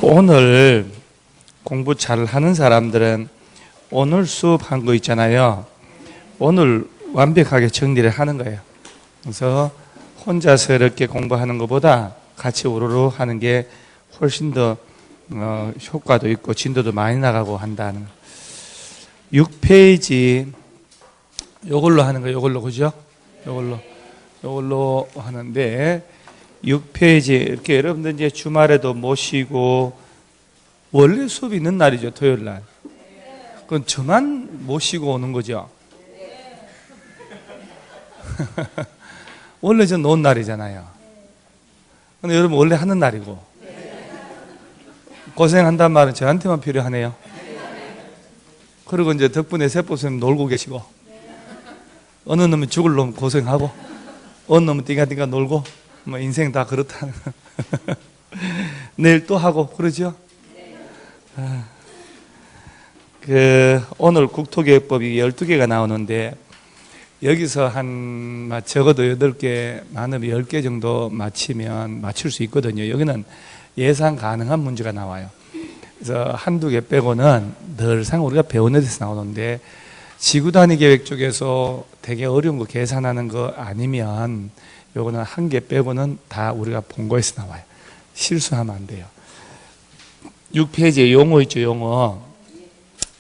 오늘 공부 잘 하는 사람들은 오늘 수업한 거 있잖아요. 오늘 완벽하게 정리를 하는 거예요. 그래서 혼자서 이렇게 공부하는 것보다 같이 우르르 하는 게 훨씬 더 효과도 있고 진도도 많이 나가고 한다는 거. 6페이지 요걸로 하는 거예요. 요걸로, 그죠? 요걸로 하는데 6페이지 이렇게 여러분들 이제 주말에도 모시고 원래 수업이 있는 날이죠. 토요일 날. 그건 저만 모시고 오는 거죠. 원래 전 놓은 날이잖아요. 근데 여러분 원래 하는 날이고 고생한다는 말은 저한테만 필요하네요. 그리고 이제 덕분에 세포선생님 놀고 계시고 어느 놈은 죽을 놈 고생하고 어느 놈은 띵가띵가 놀고 뭐 인생 다 그렇다는 내일 또 하고 그러죠. 오늘 국토교육법이 12개가 나오는데 여기서 한 적어도 8개, 많으면 10개 정도 맞히면 맞출 수 있거든요. 여기는 예상 가능한 문제가 나와요. 그래서 한두 개 빼고는 늘상 우리가 배우는 데서 나오는데 지구단위 계획 쪽에서 되게 어려운 거 계산하는 거 아니면 요거는 한 개 빼고는 다 우리가 본 거에서 나와요. 실수하면 안 돼요. 6페이지에 용어 있죠, 용어.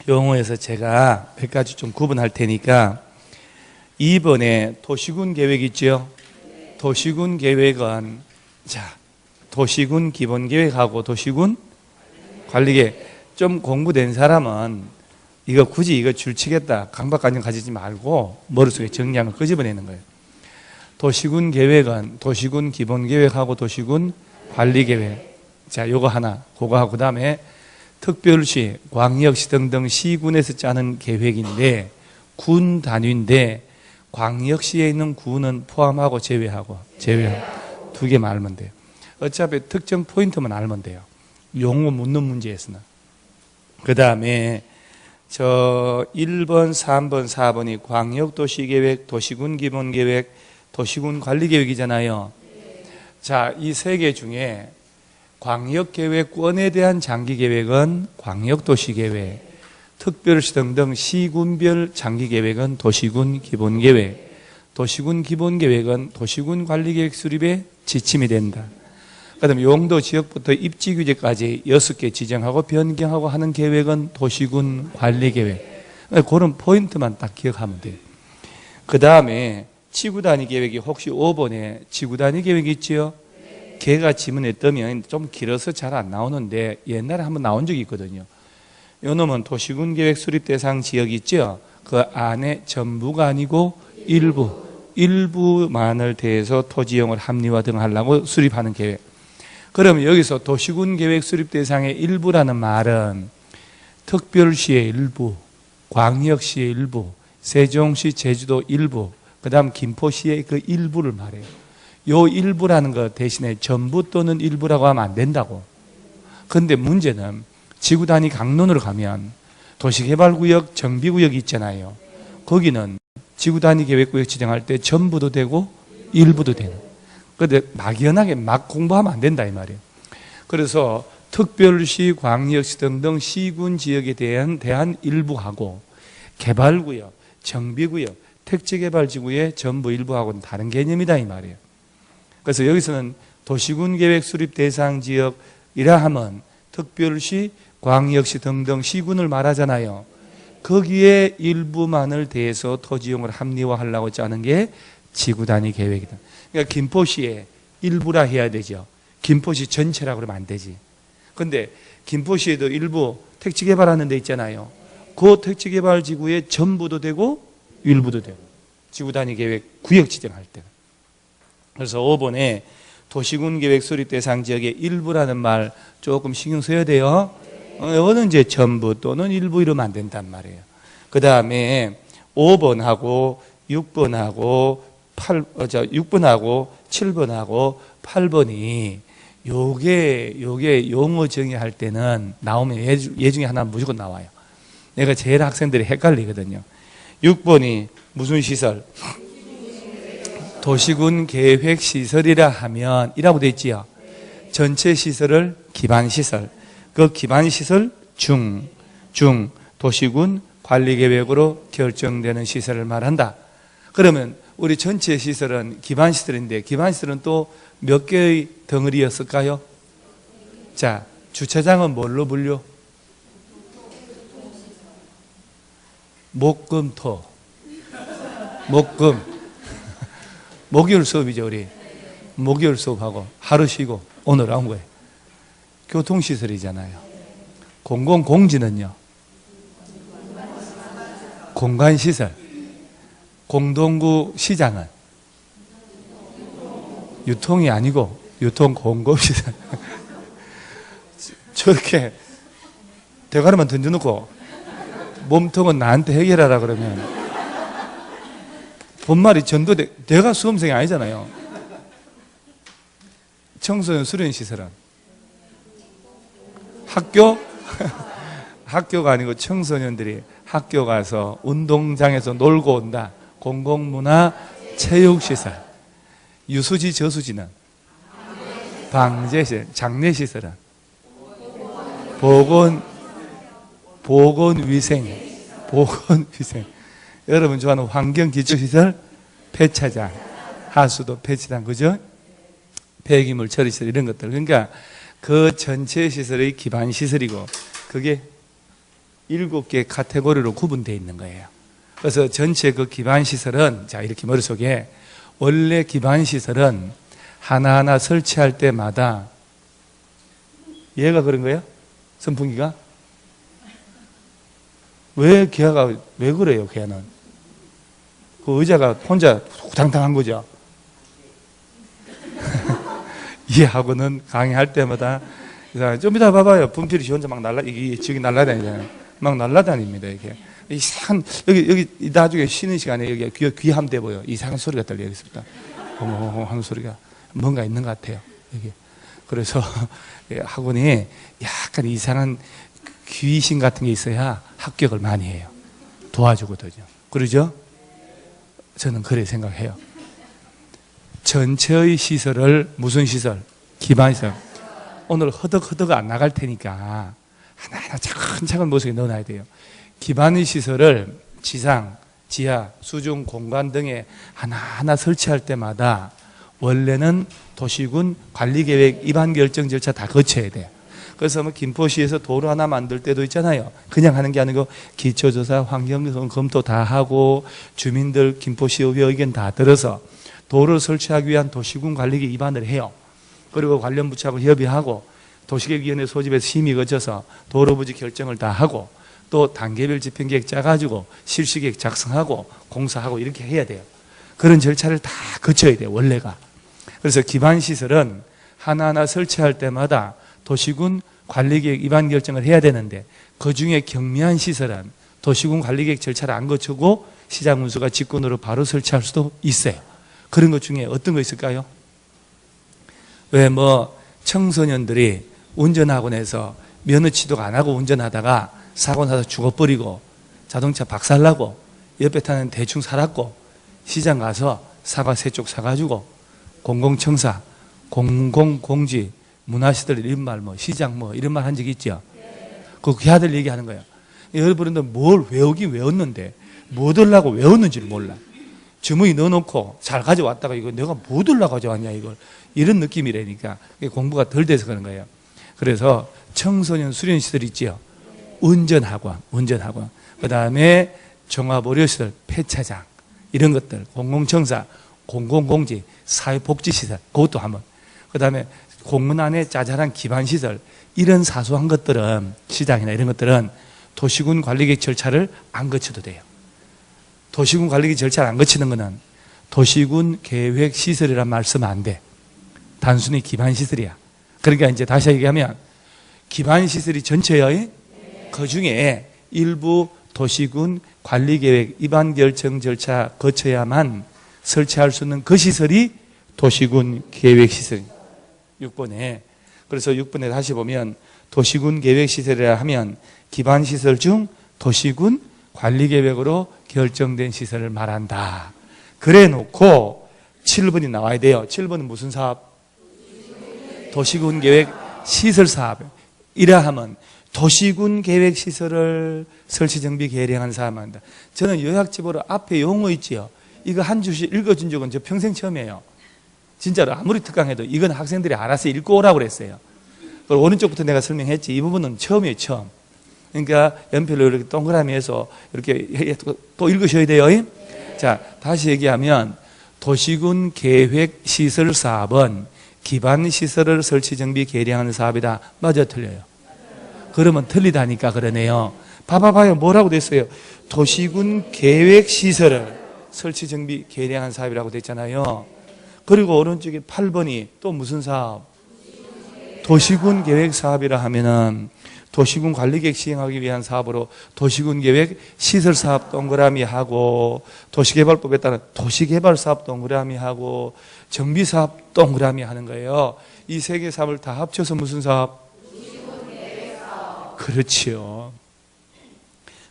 용어에서 제가 몇 가지 좀 구분할 테니까 2번에 도시군 계획 있죠? 도시군 계획은, 자, 도시군 기본 계획하고 도시군 관리 계획. 좀 공부된 사람은 이거 굳이 이거 줄치겠다, 강박관념 가지지 말고 머릿속에 정리하면 끄집어내는 거예요. 도시군 계획은 도시군 기본 계획하고 도시군 관리 계획. 자, 요거 하나, 그거 하고, 그 다음에 특별시, 광역시 등등 시군에서 짜는 계획인데, 군 단위인데, 광역시에 있는 군은 포함하고 제외하고 두 개만 알면 돼요. 어차피 특정 포인트만 알면 돼요. 용어 묻는 문제에서는. 그 다음에, 1번, 3번, 4번이 광역도시계획, 도시군 기본계획, 도시군 관리계획이잖아요. 자, 이 세 개 중에 광역계획권에 대한 장기계획은 광역도시계획, 특별시 등등 시군별 장기계획은 도시군 기본계획, 도시군 기본계획은 도시군 관리계획 수립에 지침이 된다. 그 다음에 용도 지역부터 입지규제까지 6개 지정하고 변경하고 하는 계획은 도시군 관리계획. 그런 포인트만 딱 기억하면 돼요. 그 다음에 지구단위 계획이 혹시 5번에 지구단위 계획이 있지요? 걔가 지문에 뜨면 좀 길어서 잘 안 나오는데 옛날에 한번 나온 적이 있거든요. 요 놈은 도시군 계획 수립 대상 지역이 있죠? 그 안에 전부가 아니고 일부만을 대해서 토지 이용을 합리화 등 하려고 수립하는 계획. 그러면 여기서 도시군 계획 수립 대상의 일부라는 말은 특별시의 일부, 광역시의 일부, 세종시, 제주도 일부, 그 다음 김포시의 그 일부를 말해요. 요 일부라는 것 대신에 전부 또는 일부라고 하면 안 된다고. 그런데 문제는 지구단위 강론으로 가면 도시개발구역, 정비구역이 있잖아요. 거기는 지구단위 계획구역 지정할 때 전부도 되고 일부도 되는. 그런데 막연하게 막 공부하면 안 된다 이 말이에요. 그래서 특별시, 광역시 등등 시군 지역에 대한 일부하고 개발구역, 정비구역, 택지개발지구의 전부 일부하고는 다른 개념이다 이 말이에요. 그래서 여기서는 도시군 계획 수립 대상 지역이라 하면 특별시, 광역시 등등 시군을 말하잖아요. 거기에 일부만을 대해서 토지 이용을 합리화하려고 짜는 게 지구단위 계획이다. 그러니까 김포시에 일부라 해야 되죠. 김포시 전체라고 그러면 안 되지. 그런데 김포시에도 일부 택지개발하는 데 있잖아요. 그 택지개발지구에 전부도 되고 일부도 되고. 지구단위 계획 구역 지정할 때. 그래서 5번에 도시군 계획 수립 대상 지역의 일부라는 말 조금 신경 써야 돼요. 이거는 이제 전부 또는 일부 이러면 안 된단 말이에요. 그 다음에 5번하고 6번하고 6번하고 7번하고 8번이 요게 용어 정의할 때는 나오면 얘 중에 하나 무조건 나와요. 내가 제일 학생들이 헷갈리거든요. 6번이 무슨 시설? 도시군 계획 시설이라 하면 이라고 돼 있지요. 전체 시설을 기반 시설. 그 기반시설 중 도시군 관리계획으로 결정되는 시설을 말한다. 그러면 우리 전체 시설은 기반시설인데 기반시설은 또 몇 개의 덩어리였을까요? 자, 주차장은 뭘로 분류? 목금토. 목금. 목요일 수업이죠, 우리. 목요일 수업하고 하루 쉬고 오늘 나온 거예요. 교통시설이잖아요. 공공공지는요? 공간시설. 공동구 시장은? 유통이 아니고 유통공급시설. 저렇게 대가리만 던져놓고 몸통은 나한테 해결하라 그러면 본말이 전도대, 내가 수험생이 아니잖아요. 청소년 수련시설은? 학교? 학교가 아니고 청소년들이 학교 가서 운동장에서 놀고 온다. 공공문화 체육시설. 유수지 저수지는? 방제시설. 장례시설은? 보건위생. 여러분 좋아하는 환경기초시설? 폐차장. 하수도 폐차장. 그죠? 폐기물 처리시설 이런 것들. 그러니까 그 전체 시설의 기반 시설이고 그게 7개 카테고리로 구분되어 있는 거예요. 그래서 전체 그 기반 시설은 자 이렇게 머릿속에 원래 기반 시설은 하나하나 설치할 때마다 얘가 그런 거예요? 선풍기가? 왜 걔가 왜 그래요? 걔는 그 의자가 혼자 후당당한 거죠. 얘하고는 강의할 때마다 좀 이따 봐봐요. 분필이 지 혼자 막 저기 날라다니잖아요. 막 날라다닙니다. 이렇게 이상한 여기 나중에 쉬는 시간에 여기 귀 함 대 보여. 이상한 소리가 들려요. 여기서부터 하는 소리가 뭔가 있는 것 같아요. 여기. 그래서 학원이 약간 이상한 귀신 같은 게 있어야 합격을 많이 해요. 도와주거든요. 그러죠? 저는 그래 생각해요. 전체의 시설을 무슨 시설? 기반시설. 오늘 허덕허덕 안 나갈 테니까 하나하나 차근차근 머릿속에 넣어놔야 돼요. 기반의 시설을 지상, 지하, 수중, 공간 등에 하나하나 설치할 때마다 원래는 도시군 관리계획 입안 결정 절차 다 거쳐야 돼요. 그래서 뭐 김포시에서 도로 하나 만들 때도 있잖아요. 그냥 하는 게 아니고 기초조사, 환경성 검토 다 하고 주민들 김포시의회 의견 다 들어서 도로를 설치하기 위한 도시군 관리계획 입안을 해요. 그리고 관련 부처하고 협의하고 도시계획위원회 소집해서 심의 거쳐서 도로부지 결정을 다 하고 또 단계별 집행계획 짜가지고 실시계획 작성하고 공사하고 이렇게 해야 돼요. 그런 절차를 다 거쳐야 돼요. 원래가. 그래서 기반시설은 하나하나 설치할 때마다 도시군 관리계획 입안 결정을 해야 되는데 그중에 경미한 시설은 도시군 관리계획 절차를 안 거치고 시장운수가 직권으로 바로 설치할 수도 있어요. 그런 것 중에 어떤 거 있을까요? 왜 청소년들이 운전학원에서 면허 취득 안 하고 운전하다가 사고 나서 죽어버리고 자동차 박살나고 옆에 타는 대충 살았고 시장 가서 사과 3쪽 사가지고 공공청사, 공공공지, 문화시설 이런 말 시장 이런 말 한 적 있죠? 그 아들 얘기하는 거예요. 여러분들 뭘 외우긴 외웠는데 뭐 들라고 외웠는지를 몰라. 주머니 넣어놓고 잘 가져왔다가 이거 내가 뭐 들라 가져왔냐 이걸 이런 느낌이라니까 공부가 덜 돼서 그런 거예요. 그래서 청소년 수련시설 있지요. 운전학원, 그 다음에 종합의료시설, 폐차장 이런 것들, 공공청사, 공공공지, 사회복지시설 그것도 한번 그 다음에 공문 안에 짜잘한 기반시설 이런 사소한 것들은 시장이나 이런 것들은 도시군 관리계획 절차를 안 거쳐도 돼요. 도시군 관리계획 절차를 안 거치는 것은 도시군 계획시설이란 말 쓰면 안 돼. 단순히 기반시설이야. 그러니까 이제 다시 얘기하면 기반시설이 전체의 그 중에 일부 도시군 관리계획 입안 결정 절차 거쳐야만 설치할 수 있는 그 시설이 도시군 계획시설 6번에 그래서 6번에 다시 보면 도시군 계획시설이라 하면 기반시설 중 도시군 관리계획으로 결정된 시설을 말한다. 그래 놓고 7번이 나와야 돼요. 7번은 무슨 사업? 도시군 계획 시설 사업. 이러하면 도시군 계획시설을 설치정비 계량하는 사람입니다. 저는 요약집으로 앞에 용어 있지요. 이거 한 줄씩 읽어준 적은 저 평생 처음이에요. 진짜로 아무리 특강해도 이건 학생들이 알아서 읽고 오라고 그랬어요. 그리고 오른쪽부터 내가 설명했지. 이 부분은 처음이에요, 처음. 그러니까 연필로 이렇게 동그라미 해서 이렇게 또 읽으셔야 돼요. 자, 다시 얘기하면 도시군 계획 시설 사업은 기반 시설을 설치 정비 계량하는 사업이다. 맞아, 틀려요? 그러면 틀리다니까 그러네요. 봐봐요. 뭐라고 됐어요? 도시군 계획 시설을 설치 정비 계량하는 사업이라고 됐잖아요. 그리고 오른쪽에 8번이 또 무슨 사업? 도시군 계획 사업이라 하면은 도시군 관리계획 시행하기 위한 사업으로 도시군 계획 시설 사업 동그라미 하고 도시개발법에 따른 도시개발 사업 동그라미 하고 정비 사업 동그라미 하는 거예요. 이 세 개 사업을 다 합쳐서 무슨 사업? 도시군 계획 사업. 그렇지요.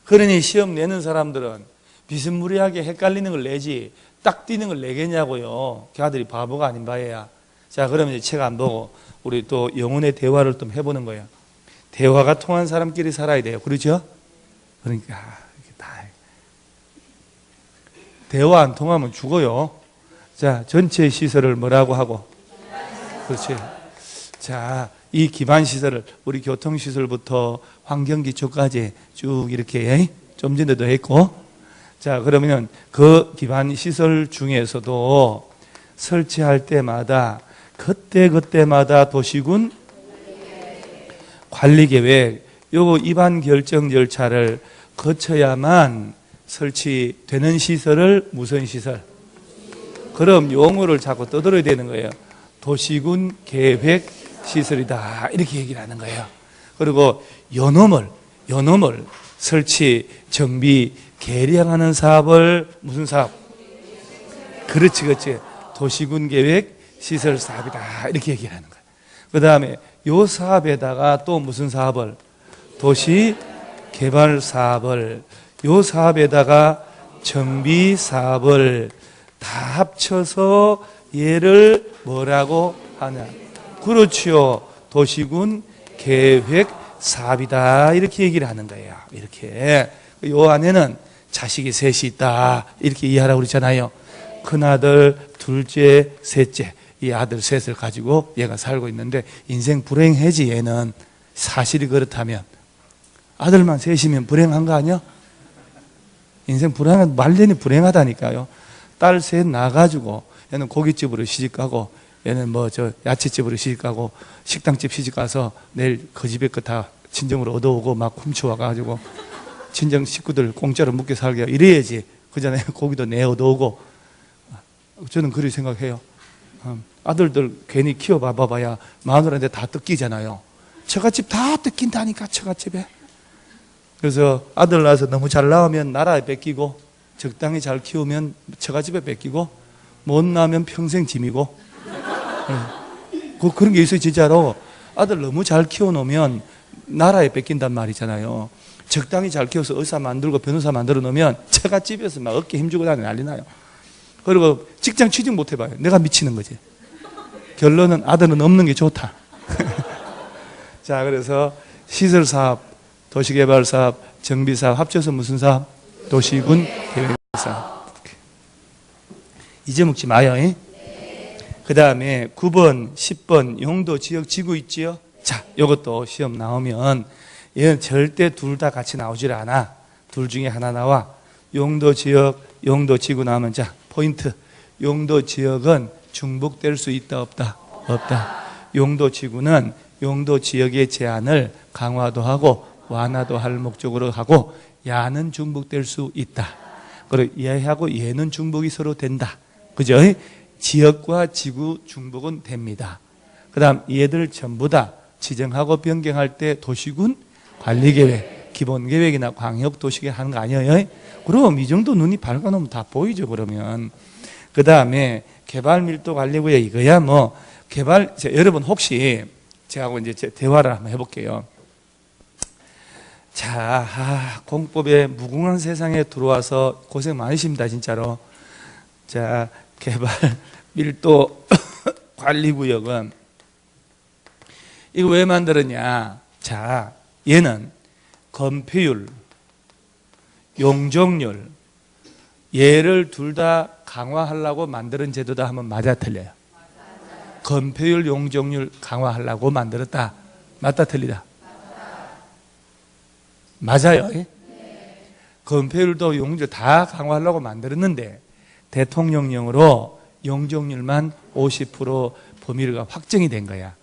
그러니 시험 내는 사람들은 비스무리하게 헷갈리는 걸 내지 딱 띄는 걸 내겠냐고요. 걔들이 바보가 아닌 바에야. 자, 그러면 이제 책 안 보고 우리 또 영혼의 대화를 좀 해보는 거예요. 대화가 통한 사람끼리 살아야 돼요. 그렇죠? 그러니까 이렇게 다 대화 안 통하면 죽어요. 자, 전체 시설을 뭐라고 하고? 그렇지. 자, 이 기반 시설을 우리 교통시설부터 환경기초까지 쭉 이렇게 좀 전에도 했고, 자, 그러면 그 기반 시설 중에서도 설치할 때마다 그때마다 도시군 관리계획, 요 입안 결정 절차를 거쳐야만 설치되는 시설을 무슨 시설? 그럼 용어를 자꾸 떠들어야 되는 거예요. 도시군 계획 시설이다. 이렇게 얘기를 하는 거예요. 그리고 요놈을 설치, 정비, 계량하는 사업을 무슨 사업? 그렇지. 도시군 계획 시설 사업이다. 이렇게 얘기를 하는 거예요. 그 다음에 요 사업에다가 또 무슨 사업을? 도시 개발 사업을, 요 사업에다가 정비 사업을 다 합쳐서 얘를 뭐라고 하냐? 그렇지요. 도시군 계획 사업이다. 이렇게 얘기를 하는 거예요. 이렇게. 요 안에는 자식이 셋이 있다. 이렇게 이해하라고 그러잖아요. 큰아들, 둘째, 셋째. 이 아들 셋을 가지고 얘가 살고 있는데 인생 불행해지. 얘는 사실이 그렇다면 아들만 셋이면 불행한 거 아니야? 인생 불행한, 말년이 불행하다니까요. 딸 셋 낳아가지고 얘는 고깃집으로 시집가고 얘는 뭐 저 야채집으로 시집가고 식당집 시집가서 내일 그 집에 거 다 친정으로 얻어오고 막 훔쳐와가지고 친정 식구들 공짜로 묵게 살게 이래야지. 그전에 고기도 내 얻어오고. 저는 그렇게 생각해요. 아들들 괜히 키워봐야 마누라한테 다 뜯기잖아요. 처갓집 다 뜯긴다니까, 처갓집에. 그래서 아들 낳아서 너무 잘 낳으면 나라에 뺏기고, 적당히 잘 키우면 처갓집에 뺏기고, 못 낳으면 평생 짐이고. 그런 게 있어요, 진짜로. 아들 너무 잘 키워놓으면 나라에 뺏긴단 말이잖아요. 적당히 잘 키워서 의사 만들고 변호사 만들어 놓으면 처갓집에서 막 어깨 힘주고 다니는 난리 나요. 그리고 직장 취직 못 해봐요. 내가 미치는 거지. 결론은 아들은 없는 게 좋다. 자, 그래서 시설사업, 도시개발사업, 정비사업 합쳐서 무슨 사업? 도시군 계획사업. 잊어먹지 마요. 그 다음에 9번, 10번 용도, 지역, 지구 있지요? 자, 이것도 시험 나오면 얘는 절대 둘 다 같이 나오질 않아. 둘 중에 하나 나와. 용도, 지역, 용도, 지구 나오면 자, 포인트. 용도, 지역은 중복될 수 있다, 없다? 없다. 용도, 지구는 용도, 지역의 제한을 강화도 하고 완화도 할 목적으로 하고 야는 중복될 수 있다. 그리고 얘하고 얘는 중복이 서로 된다. 그죠? 지역과 지구 중복은 됩니다. 그 다음 얘들 전부 다 지정하고 변경할 때 도시군 관리계획, 기본계획이나 광역도시계획 하는 거 아니에요? 그럼 이 정도 눈이 밝아놓으면 다 보이죠, 그러면. 그 다음에 개발밀도관리구역 이거야 뭐 개발. 여러분 혹시 제하고 이제 대화를 한번 해볼게요. 자, 공법에 무궁한 세상에 들어와서 고생 많으십니다, 진짜로. 자, 개발밀도관리구역은 이거 왜 만들었냐? 자, 얘는 건폐율, 용적률, 얘를 둘 다 강화하려고 만드는 제도다 하면 맞아 틀려요? 건폐율, 용적률 강화하려고 만들었다. 맞다 틀리다? 맞아요. 건폐율도 용적률 다 강화하려고 만들었는데 대통령령으로 용적률만 50% 범위가 확정이 된 거야.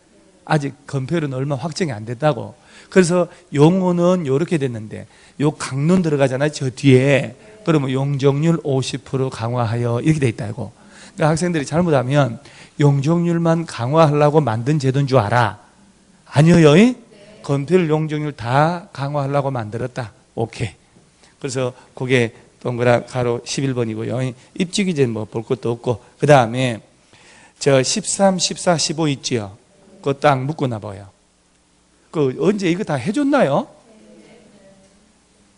아직 건폐율은 얼마 확정이 안 됐다고. 그래서 용어는 이렇게 됐는데 요 강론 들어가잖아요. 저 뒤에. 그러면 용적률 50% 강화하여 이렇게 돼 있다고. 그러니까 학생들이 잘못하면 용적률만 강화하려고 만든 제도인 줄 알아. 아니요. 건폐율, 용적률 다 강화하려고 만들었다. 오케이. 그래서 그게 동그란 가로 11번이고요. 입지기제는 뭐 볼 것도 없고. 그 다음에 저 13, 14, 15 있지요. 그거 딱 묶어놔 봐요. 그 언제 이거 다 해줬나요?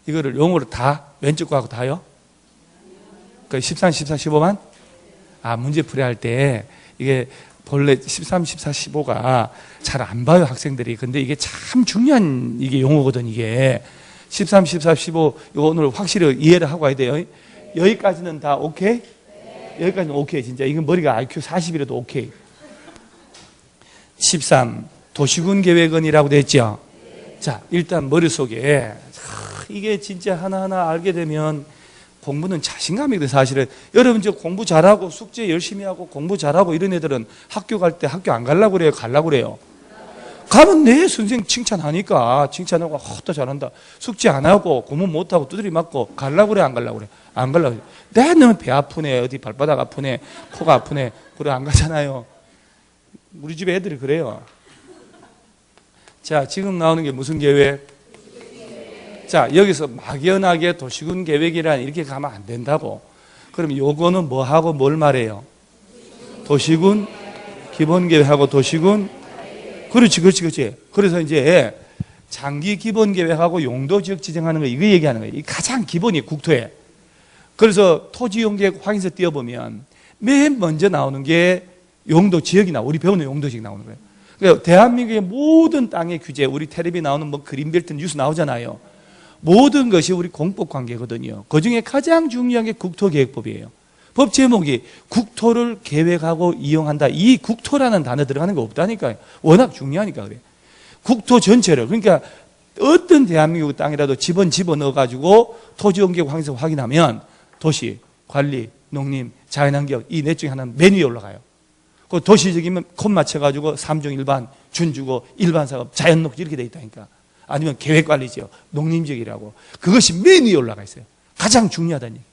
이거를 용어로 다 왼쪽 거하고 다요? 그 13, 14, 15만? 문제 풀이할 때 이게 본래 13, 14, 15가 잘 안 봐요, 학생들이. 근데 이게 참 중요한 이게 용어거든, 이게. 13, 14, 15 이거 오늘 확실히 이해를 하고 가야 돼요. 여기까지는 다 오케이? 여기까지는 오케이. 진짜 이건 머리가 IQ 40이라도 오케이. 13 도시군 계획은이라고 돼 있죠. 자, 일단 머릿속에 이게 진짜 하나하나 알게 되면 공부는 자신감이거든. 사실은 여러분 저 공부 잘하고 숙제 열심히 하고 공부 잘하고 이런 애들은 학교 갈 때 학교 안 가려고 그래요? 가려고 그래요? 가면 내 선생님 칭찬하니까 칭찬하고 또 잘한다. 숙제 안 하고 공부 못하고 두드리 맞고 가려고 그래? 안 가려고 그래? 안 가려고 그래. 내 너무 배 아프네, 어디 발바닥 아프네, 코가 아프네, 그래 안 가잖아요. 우리 집 애들이 그래요. 자, 지금 나오는 게 무슨 계획? 자, 여기서 막연하게 도시군 계획이란 이렇게 가면 안 된다고. 그럼 요거는 뭐하고 뭘 말해요? 도시군 기본계획하고 도시군, 그렇지. 그래서 이제 장기 기본계획하고 용도지역 지정하는 거 이거 얘기하는 거예요. 이 가장 기본이 국토에. 그래서 토지용계획 확인서 띄워보면 맨 먼저 나오는 게 용도지역이 우리 배우는 용도지역 나오는 거예요. 그러니까 대한민국의 모든 땅의 규제, 우리 텔레비 나오는 뭐 그린벨트 뉴스 나오잖아요. 모든 것이 우리 공법 관계거든요. 그 중에 가장 중요한 게 국토계획법이에요. 법 제목이 국토를 계획하고 이용한다. 이 국토라는 단어 들어가는 거 없다니까요. 워낙 중요하니까 그래요. 국토 전체를. 그러니까 어떤 대한민국 땅이라도 집어넣어가지고 토지용계획 확인서 확인하면 도시, 관리, 농림, 자연환경 이 넷 중에 하나는 맨 위에 올라가요. 그 도시적이면 콤 맞춰가지고 3종 일반, 준주거, 일반사업, 자연녹지 이렇게 돼 있다니까. 아니면 계획관리지역, 농림지역이라고. 그것이 맨 위에 올라가 있어요. 가장 중요하다는 얘기.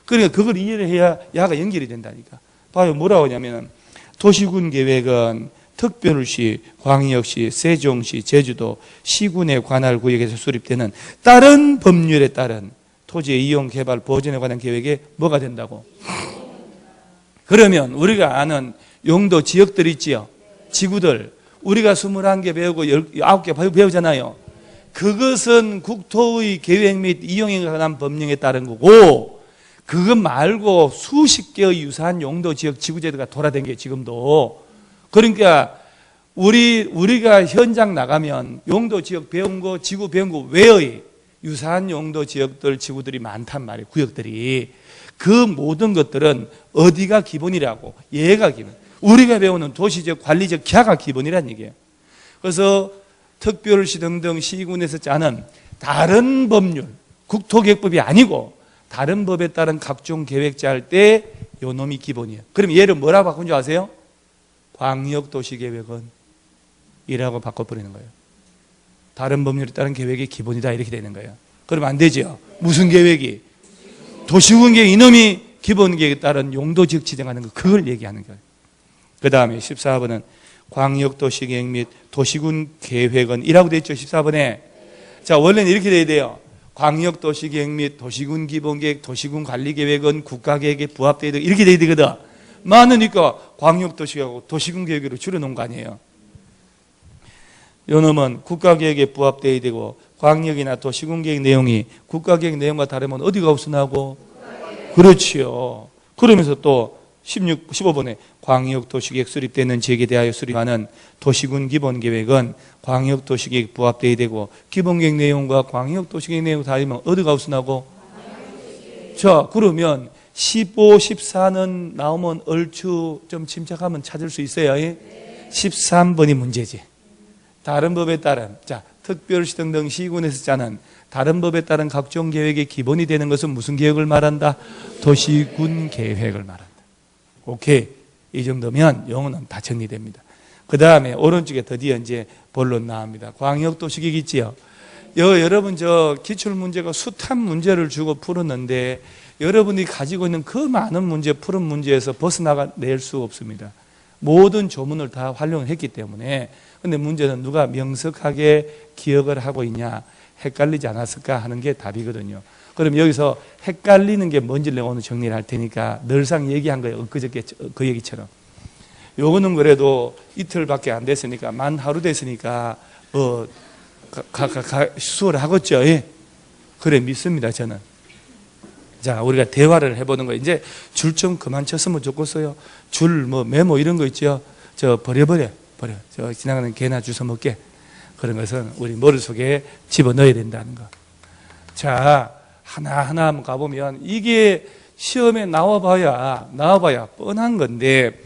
그러니까 그걸 이해를 해야 야가 연결이 된다니까. 봐요. 뭐라고 하냐면 도시군 계획은 특별시, 광역시, 세종시, 제주도, 시군에 관할 구역에서 수립되는 다른 법률에 따른 토지의 이용, 개발, 보존에 관한 계획에 뭐가 된다고? 그러면 우리가 아는 용도 지역들 있지요. 지구들. 우리가 21개 배우고 9개 배우잖아요. 그것은 국토의 계획 및 이용에 관한 법령에 따른 거고, 그것 말고 수십 개의 유사한 용도 지역 지구제도가 돌아다니게 지금도. 그러니까 우리가 현장 나가면 용도 지역 배운 거, 지구 배운 거 외의 유사한 용도 지역들, 지구들이 많단 말이에요. 구역들이. 그 모든 것들은 어디가 기본이라고? 얘가 기본. 우리가 배우는 도시적, 관리적 기하가 기본이란 얘기예요. 그래서 특별시 등등 시군에서 짜는 다른 법률, 국토계획법이 아니고 다른 법에 따른 각종 계획 짤 때 요 놈이 기본이에요. 그럼 얘를 뭐라고 바꾼 줄 아세요? 광역도시계획은 이라고 바꿔버리는 거예요. 다른 법률에 따른 계획이 기본이다 이렇게 되는 거예요. 그러면 안 되죠. 무슨 계획이? 도시군 계획, 이놈이 기본 계획에 따른 용도지역 지정하는 거, 그걸 얘기하는 거예요. 그 다음에 14번은 광역도시계획 및 도시군 계획은 이라고 되어 있죠. 14번에. 자, 원래는 이렇게 돼야 돼요. 광역도시계획 및 도시군 기본계획, 도시군 관리계획은 국가계획에 부합되어야 되고 이렇게 돼야 되거든. 많으니까 광역도시계획하고 도시군 계획으로 줄여놓은 거 아니에요. 요 놈은 국가계획에 부합되어야 되고 광역이나 도시군 계획 내용이 국가계획 내용과 다르면 어디가 우선하고? 그렇지요. 그러면서 또 15번에 광역도시계획 수립되는 지역에 대하여 수립하는 도시군 기본계획은 광역도시계획 부합되어야 되고, 기본계획 내용과 광역도시계획 내용 다르면 어디가 우선하고? 자, 그러면 15, 14는 나오면 얼추 좀 침착하면 찾을 수 있어요. 13번이 문제지. 다른 법에 따른, 자, 특별시 등등 시군에서 짜는 다른 법에 따른 각종 계획의 기본이 되는 것은 무슨 계획을 말한다? 도시군 계획을 말한다. 오케이. 이 정도면 영어는 다 정리됩니다. 그 다음에 오른쪽에 드디어 이제 본론 나옵니다. 광역도시계획 있지요? 여러분 저 기출문제가 숱한 문제를 주고 풀었는데 여러분이 가지고 있는 그 많은 문제, 푸른 문제에서 벗어나낼 수 없습니다. 모든 조문을 다 활용했기 때문에. 근데 문제는 누가 명석하게 기억을 하고 있냐, 헷갈리지 않았을까 하는 게 답이거든요. 그럼 여기서 헷갈리는 게 뭔지를 오늘 정리를 할 테니까 늘상 얘기한 거예요. 엊그저께 그 얘기처럼. 요거는 그래도 이틀밖에 안 됐으니까, 만 하루 됐으니까 수월을 하겠죠. 예? 그래 믿습니다 저는. 자, 우리가 대화를 해보는 거예요. 이제 줄 좀 그만 쳤으면 좋겠어요. 줄 뭐 메모 이런 거 있죠. 저 버려. 저 지나가는 개나 주워 먹게. 그런 것은 우리 머릿속에 집어넣어야 된다는 거. 자, 하나하나 한번 가보면 이게 시험에 나와봐야 뻔한 건데,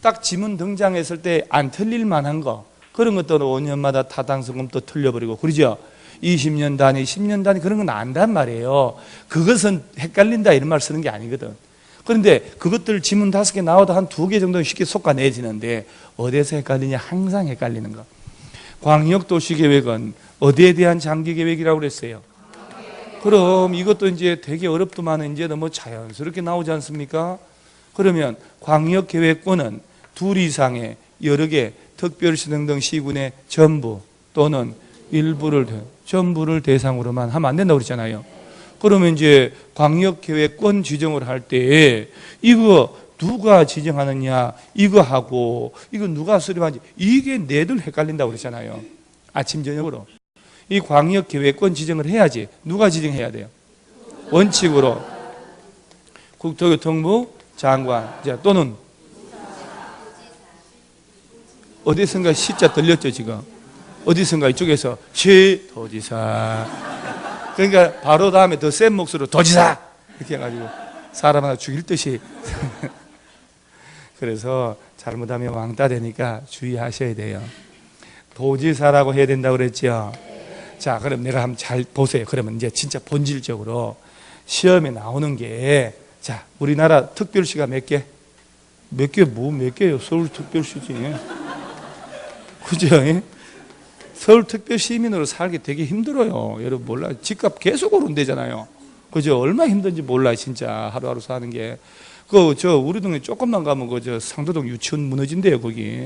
딱 지문 등장했을 때 안 틀릴 만한 거, 그런 것들은 5년마다 타당성금 또 틀려버리고 그러죠. 20년 단위, 10년 단위 그런 건 안단 말이에요. 그것은 헷갈린다 이런 말 쓰는 게 아니거든. 그런데 그것들 지문 5개 나와도 한 2개 정도는 쉽게 솎아내지는데 어디에서 헷갈리냐? 항상 헷갈리는 거. 광역도시계획은 어디에 대한 장기계획이라고 그랬어요? 그럼 이것도 이제 되게 어렵더만 이제 너무 자연스럽게 나오지 않습니까? 그러면 광역계획권은 2 이상의 여러 개 특별시 등등 시군의 전부 또는 전부를 대상으로만 하면 안 된다고 그랬잖아요. 그러면 이제 광역계획권 지정을 할 때 이거 누가 지정하느냐, 이거 하고 이거 누가 수립하는지 이게 내들 헷갈린다고 그랬잖아요. 아침 저녁으로. 이 광역계획권 지정을 해야지. 누가 지정해야 돼요? 원칙으로 국토교통부 장관 또는 어디선가 시자 들렸죠 지금? 어디선가 이쪽에서 최도지사. 그러니까 바로 다음에 더 센 목소리로 도지사 이렇게 해가지고 사람 하나 죽일 듯이. 그래서 잘못하면 왕따 되니까 주의하셔야 돼요. 도지사라고 해야 된다고 그랬죠. 자, 그럼 내가 한번 잘 보세요. 그러면 이제 진짜 본질적으로 시험에 나오는 게, 자, 우리나라 특별시가 몇 개? 몇 개예요? 서울특별시지. 그죠? 서울특별시민으로 살기 되게 힘들어요. 여러분 몰라. 집값 계속 오른대잖아요. 그죠? 얼마나 힘든지 몰라, 진짜. 하루하루 사는 게. 우리 동네 조금만 가면 상도동 유치원 무너진대요, 거기.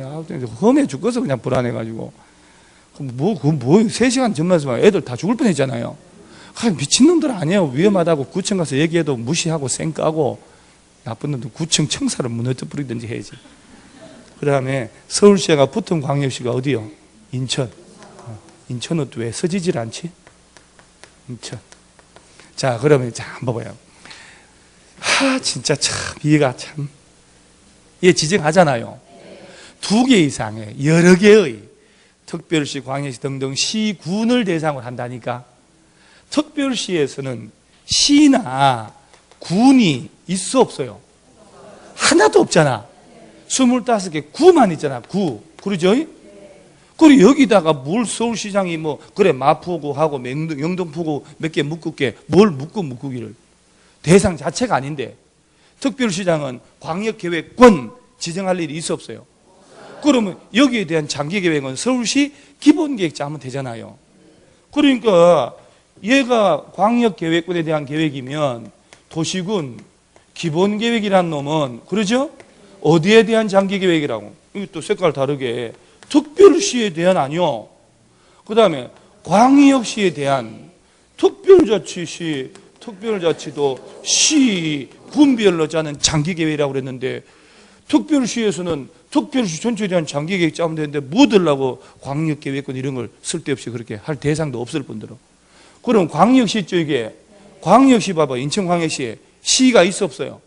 험해 죽어서 그냥 불안해가지고. 3시간 전만 해서 애들 다 죽을 뻔 했잖아요. 미친놈들 아니에요. 위험하다고 구청 가서 얘기해도 무시하고 쌩 까고, 나쁜 놈들 구청 청사를 무너져 버리든지 해야지. 그 다음에 서울시가 붙은 광역시가 어디요? 인천. 인천은 또 왜 서지질 않지? 인천. 자, 그러면 자, 한번 봐봐요. 진짜 참, 이해가 참. 얘 지정하잖아요. 2개 이상의 여러 개의 특별시, 광역시 등등 시군을 대상으로 한다니까. 특별시에서는 시나 군이 있어 없어요? 하나도 없잖아. 25개 구만 있잖아. 구. 그러죠? 그리고 여기다가 뭘 서울시장이 마포구 하고 영등포구 몇 개 묶을게. 뭘 묶기를. 대상 자체가 아닌데. 특별시장은 광역계획권 지정할 일이 있어 없어요? 그러면 여기에 대한 장기계획은 서울시 기본계획자 하면 되잖아요. 그러니까 얘가 광역계획권에 대한 계획이면 도시군 기본계획이라는 놈은, 그러죠? 어디에 대한 장기계획이라고? 이거 또 색깔 다르게 특별시에 대한 아니요. 그 다음에 광역시에 대한 특별자치시, 특별자치도 시, 군별로 짜는 장기계획이라고 그랬는데, 특별시에서는 특별시 전체에 대한 장기계획 짜면 되는데 뭐 들라고 광역계획권 이런 걸 쓸데없이 그렇게 할 대상도 없을 뿐더러. 그럼 광역시 쪽에, 광역시 봐봐. 인천광역시에 시가 있어 없어요?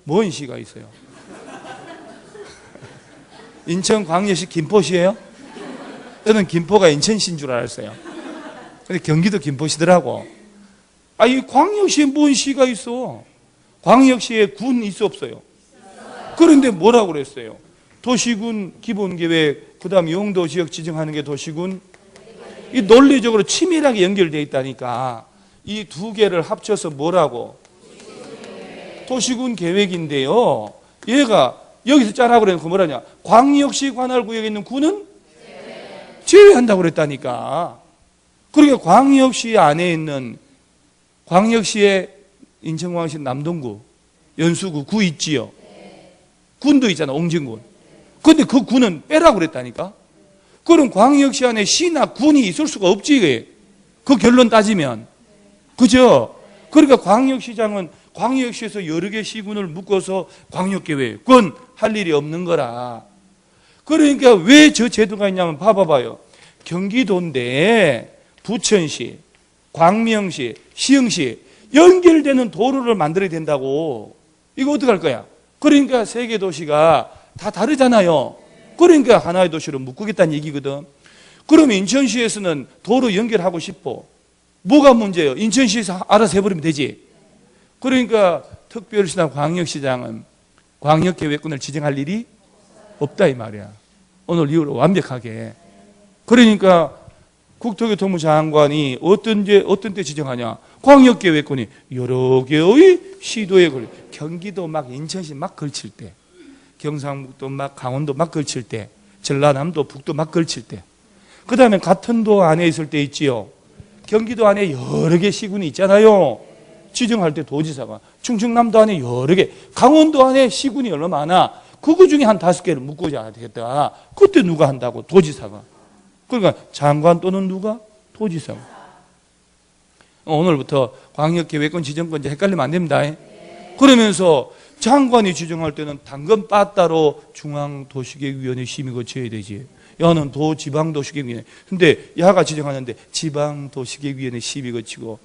뭔 시가 있어요? 인천광역시 김포시예요? 저는 김포가 인천시인 줄 알았어요. 근데 경기도 김포시더라고. 이 광역시에 뭔 시가 있어? 광역시에 군 있어 없어요? 그런데 뭐라고 그랬어요? 도시군 기본계획, 그 다음 용도지역 지정하는 게 도시군. 이 논리적으로 치밀하게 연결되어 있다니까. 이 두 개를 합쳐서 뭐라고? 도시군 계획인데요. 얘가 여기서 짜라고 그래놓고 뭐라냐? 광역시 관할구역에 있는 군은 제외한다고 그랬다니까. 그러니까 광역시 안에 있는, 광역시에 인천광역시 남동구, 연수구, 구 있지요. 군도 있잖아, 옹진군. 근데 그 군은 빼라고 그랬다니까. 그럼 광역시 안에 시나 군이 있을 수가 없지. 그 결론 따지면. 그죠? 그러니까 광역시장은 광역시에서 여러 개 시군을 묶어서 광역계획, 그건 할 일이 없는 거라. 그러니까 왜 저 제도가 있냐면 봐봐요. 경기도인데 부천시, 광명시, 시흥시 연결되는 도로를 만들어야 된다고. 이거 어떡할 거야? 그러니까 세 개 도시가 다 다르잖아요. 그러니까 하나의 도시로 묶겠다는 얘기거든. 그러면 인천시에서는 도로 연결하고 싶어. 뭐가 문제예요? 인천시에서 알아서 해버리면 되지. 그러니까 특별시나 광역시장은 광역계획군을 지정할 일이 없다 이 말이야. 오늘 이후로 완벽하게. 그러니까 국토교통부 장관이 어떤 때 지정하냐? 광역계획군이 여러 개의 시도에 걸려. 경기도 막 인천시 막 걸칠 때, 경상북도 막 강원도 막 걸칠 때, 전라남도 북도 막 걸칠 때, 그 다음에 같은 도 안에 있을 때 있지요. 경기도 안에 여러 개 시군이 있잖아요. 지정할 때 도지사가, 충청남도 안에 여러 개, 강원도 안에 시군이 얼마나 많아. 그거 중에 한 5개를 묶어줘야 되겠다. 그때 누가 한다고? 도지사가. 그러니까 장관 또는 누가? 도지사가. 오늘부터 광역계획권 지정권 이제 헷갈리면 안 됩니다. 그러면서 장관이 지정할 때는 당근 빠따로 중앙도시계획위원회 심의 거쳐야 되지. 야는 지방도시계획위원회. 근데 야가 지정하는데 지방도시계획위원회 심의 거치고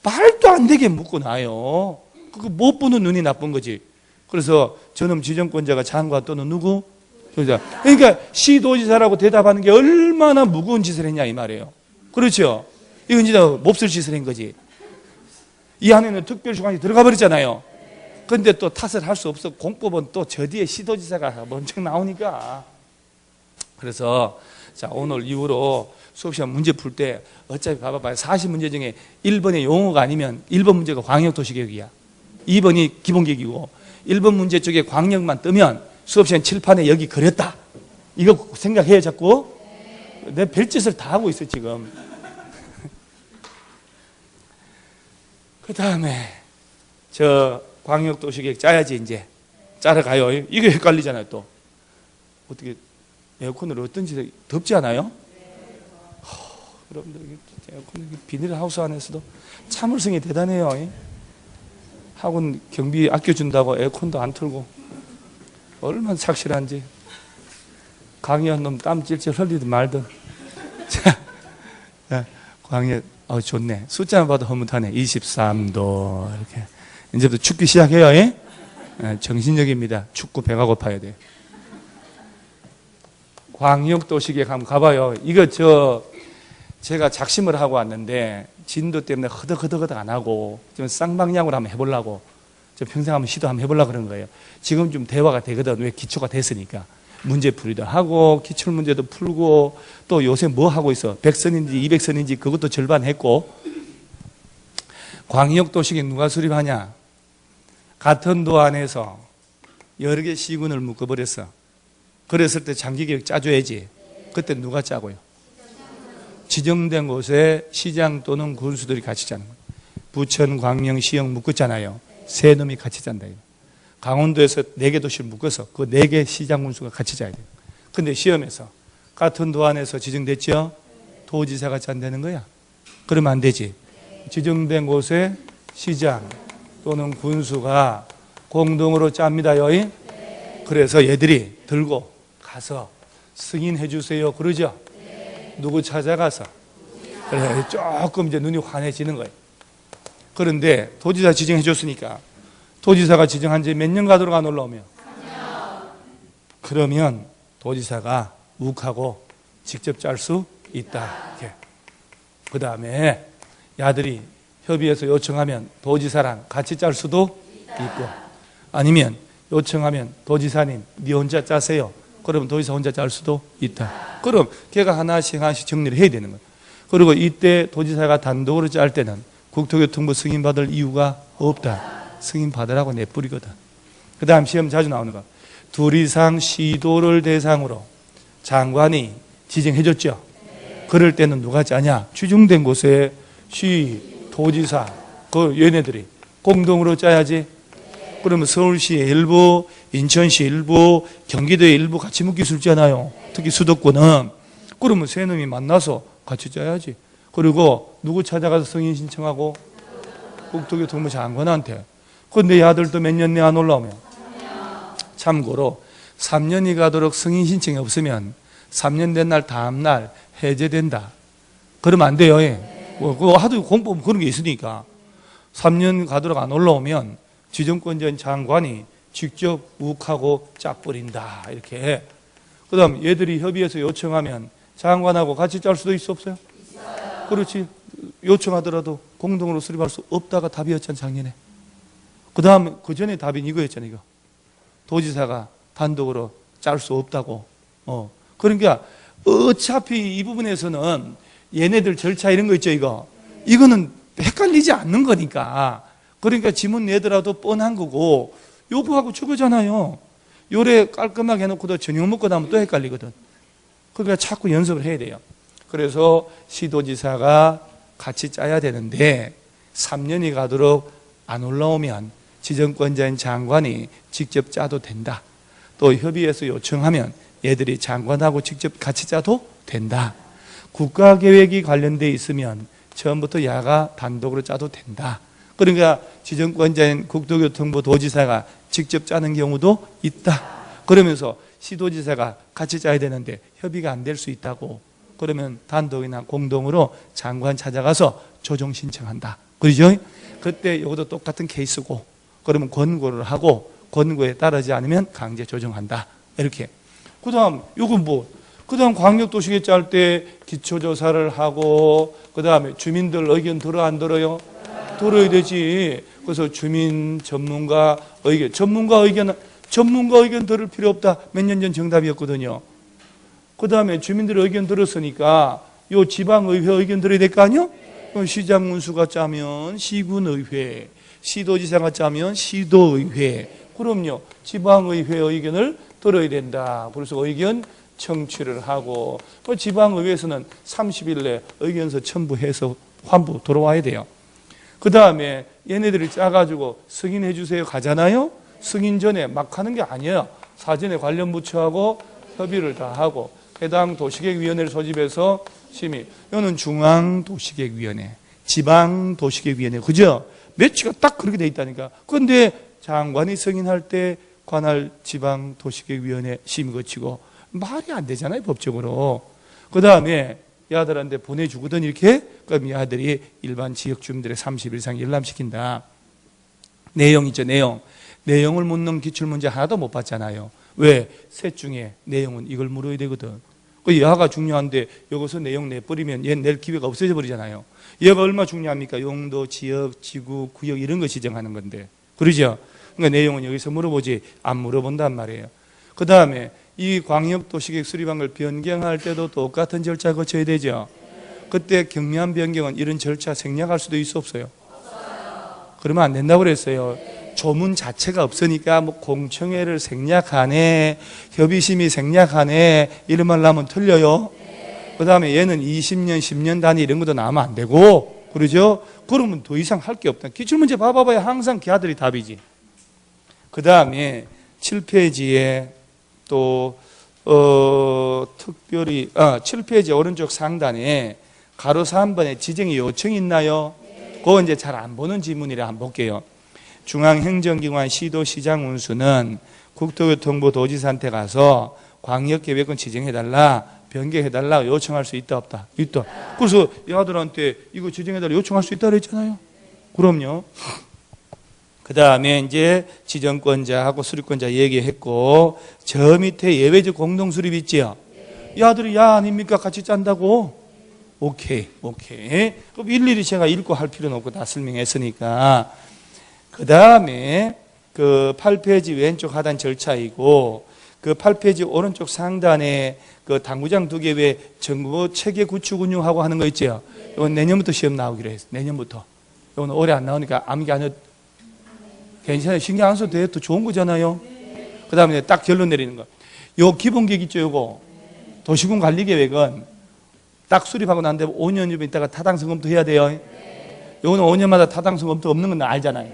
말도 안 되게 묶어놔요. 그거 못 보는 눈이 나쁜 거지. 그래서 저놈 지정권자가 장관 또는 누구? 그러니까 시도지사라고 대답하는 게 얼마나 무거운 짓을 했냐 이 말이에요. 그렇죠? 이건 진짜 몹쓸 짓을 한 거지. 이 안에는 특별주관이 들어가 버렸잖아요. 근데 또 탓을 할 수 없어. 공법은 또 저 뒤에 시도지사가 먼저 나오니까. 그래서 자, 오늘 이후로 수업시간 문제 풀 때 어차피 봐봐요. 40문제 중에 1번의 용어가 아니면 1번 문제가 광역도시계획이야. 2번이 기본계획이고 1번 문제 쪽에 광역만 뜨면 수업시간 칠판에 여기 그렸다. 이거 생각해요 자꾸. 내 별짓을 다 하고 있어 지금. 그 다음에 저 광역도시계획 짜야지 이제. 짜러 가요. 이게 헷갈리잖아요 또. 어떻게 에어컨을 어떤지 덥지 않아요? 여러분들 에어컨 비닐하우스 안에서도 참을성이 대단해요. 학원 경비 아껴준다고 에어컨도 안 틀고 얼마나 착실한지. 강의한 놈 땀 찔찔 흘리든 말든. 자, 광역 좋네. 숫자만 봐도 허무하네. 23도 이렇게. 이제부터 춥기 시작해요. 정신력입니다. 춥고 배가 고파야 돼. 광역도시계획 한번 가봐요. 이거 제가 작심을 하고 왔는데 진도 때문에 허덕허덕 안 하고 좀 쌍방향으로 한번 해보려고 좀 평생 한번 시도 한번 해보려고 그런 거예요. 지금 좀 대화가 되거든. 왜? 기초가 됐으니까. 문제풀이도 하고 기출문제도 풀고 또 요새 뭐 하고 있어? 100선인지 200선인지 그것도 절반 했고. 광역도시계획 누가 수립하냐? 같은 도 안에서 여러 개 시군을 묶어버렸어. 그랬을 때 장기계획 짜줘야지. 그때 누가 짜고요? 지정된 곳에 시장 또는 군수들이 같이 짜는 거예요. 부천, 광명, 시흥 묶었잖아요. 세 놈이 같이 짠다. 강원도에서 4개 도시를 묶어서 그 4개 시장 군수가 같이 짜야 돼요. 근데 시험에서 같은 도 안에서 지정됐죠? 도지사가 짠다는 거야. 그러면 안 되지. 지정된 곳에 시장 또는 군수가 공동으로 짭니다요. 그래서 얘들이 들고 가서 승인해 주세요. 그러죠? 누구 찾아가서. 그래, 조금 이제 눈이 환해지는 거예요. 그런데 도지사 지정해 줬으니까 도지사가 지정한 지 몇 년 가도록 안 올라오면? 그러면 도지사가 욱하고 직접 짤 수 있다. 그 다음에 야들이 협의해서 요청하면 도지사랑 같이 짤 수도 있고, 아니면 요청하면 도지사님 네 혼자 짜세요. 그러면 도지사 혼자 짤 수도 있다. 그럼 걔가 하나씩 정리를 해야 되는 거예요. 그리고 이때 도지사가 단독으로 짤 때는 국토교통부 승인 받을 이유가 없다. 승인 받으라고 내뿌리거든. 그 다음 시험 자주 나오는 거, 둘 이상 시도를 대상으로 장관이 지정해줬죠. 그럴 때는 누가 짜냐? 지정된 곳에 시, 도지사, 그 얘네들이 공동으로 짜야지. 그러면 서울시의 일부, 인천시 일부, 경기도의 일부 같이 묶기술잖아요. 특히 수도권은. 그러면 세 놈이 만나서 같이 짜야지. 그리고 누구 찾아가서 승인 신청하고? 국토교통부 장관한테. 그런데 아들도 몇 년 내 안 올라오면? 참고로 3년이 가도록 승인 신청이 없으면 3년 된 날 다음 날 해제된다. 그러면 안 돼요. 그거 하도 공법 그런 게 있으니까 3년 가도록 안 올라오면 지정권자인 장관이 직접 욱하고 짝버린다. 이렇게. 그 다음 얘들이 협의해서 요청하면 장관하고 같이 짤 수도 있어 없어요? 있어요. 그렇지. 요청하더라도 공동으로 수립할 수 없다가 답이었잖아, 작년에. 그 다음 그 전에 답이 이거였잖아, 이거. 도지사가 단독으로 짤 수 없다고. 그러니까 어차피 이 부분에서는 얘네들 절차 이런 거 있죠, 이거는 헷갈리지 않는 거니까. 그러니까 지문 내더라도 뻔한 거고, 요거하고 저거잖아요. 요래 깔끔하게 해놓고도 저녁 먹고 나면 또 헷갈리거든. 그러니까 자꾸 연습을 해야 돼요. 그래서 시도지사가 같이 짜야 되는데 3년이 가도록 안 올라오면 지정권자인 장관이 직접 짜도 된다. 또 협의해서 요청하면 얘들이 장관하고 직접 같이 짜도 된다. 국가계획이 관련돼 있으면 처음부터 야가 단독으로 짜도 된다. 그러니까 지정권자인 국토교통부 도지사가 직접 짜는 경우도 있다. 그러면서 시도지사가 같이 짜야 되는데 협의가 안 될 수 있다고. 그러면 단독이나 공동으로 장관 찾아가서 조정 신청한다. 그러죠? 그때 이것도 똑같은 케이스고, 그러면 권고를 하고 권고에 따르지 않으면 강제 조정한다. 이렇게. 그 다음 그 다음 광역도시계획 짤 때 기초조사를 하고, 그 다음에 주민들 의견 들어 안 들어요? 들어야 되지. 그래서 주민 전문가 의견 들을 필요 없다. 몇 년 전 정답이었거든요. 그 다음에 주민들의 의견 들었으니까 요 지방의회 의견 들어야 될 거 아니요? 시장 문수가 짜면 시군의회, 시도지사가 짜면 시도의회. 그럼요, 지방의회 의견을 들어야 된다. 그래서 의견 청취를 하고, 지방의회에서는 30일 내 의견서 첨부해서 환부 들어와야 돼요. 그 다음에 얘네들이 짜가지고 승인해 주세요 가잖아요. 승인 전에 막 하는 게 아니에요. 사전에 관련 부처하고 협의를 다 하고 해당 도시계획위원회를 소집해서 심의. 이거는 중앙도시계획위원회, 지방도시계획위원회, 그죠? 매치가 딱 그렇게 돼 있다니까. 그런데 장관이 승인할 때 관할 지방도시계획위원회 심의 거치고 말이 안 되잖아요, 법적으로. 그 다음에 야들한테 보내주거든, 이렇게. 그럼 야들이 일반 지역 주민들의 30일 이상 열람시킨다. 내용 있죠, 내용을 묻는 기출문제 하나도 못 봤잖아요. 왜? 셋 중에 내용은 이걸 물어야 되거든. 그 야가 중요한데 여기서 내용 내버리면 얘 낼 기회가 없어져 버리잖아요. 얘가 얼마 중요합니까? 용도, 지역, 지구, 구역 이런 거 지정하는 건데. 그러죠? 그러니까 내용은 여기서 물어보지 안 물어본단 말이에요. 그 다음에 이 광역도시계획 수립한 걸 변경할 때도 똑같은 절차 거쳐야 되죠. 그때 경미한 변경은 이런 절차 생략할 수도 있어 없어요? 그러면 안 된다고 그랬어요. 조문 자체가 없으니까 뭐 공청회를 생략하네, 협의심의 생략하네 이런 말 나면 틀려요. 그 다음에 얘는 20년, 10년 단위 이런 것도 나오면 안 되고, 그러죠? 그러면 더 이상 할 게 없다. 기출문제 봐봐야 항상 걔들이 답이지. 그 다음에 7페이지에 또 특별히 7페이지 오른쪽 상단에 가로 3번에 지정의 요청이 있나요? 그거 이제 잘 안 보는 지문이라 한번 볼게요. 중앙행정기관 시도시장 운수는 국토교통부 도지사한테 가서 광역계획은 지정해달라, 변경해달라 요청할 수 있다 없다? 있다. 그래서 야들한테 이거 지정해달라 요청할 수 있다 그랬잖아요. 그럼요. 그 다음에 이제 지정권자하고 수립권자 얘기했고, 저 밑에 예외적 공동 수립 있지요? 이 아들이 야 아닙니까? 같이 짠다고? 오케이. 그럼 일일이 제가 읽고 할 필요는 없고 다 설명했으니까. 그 다음에 그 8페이지 왼쪽 하단 절차이고, 그 8페이지 오른쪽 상단에 그 당구장 2개 외에 정부 체계 구축 운영하고 하는 거 있죠? 이건 내년부터 시험 나오기로 했어요. 내년부터. 이건 올해 안 나오니까 암기 안 해도 괜찮아요. 신경 안 써도 돼요. 또 좋은 거잖아요. 그 다음에 딱 결론 내리는 거. 요 기본계획 있죠, 요거. 도시군 관리계획은 딱 수립하고 난 다음에 5년 후에 있다가 타당성 검토해야 돼요. 요거는 5년마다 타당성 검토 없는 건 알잖아요.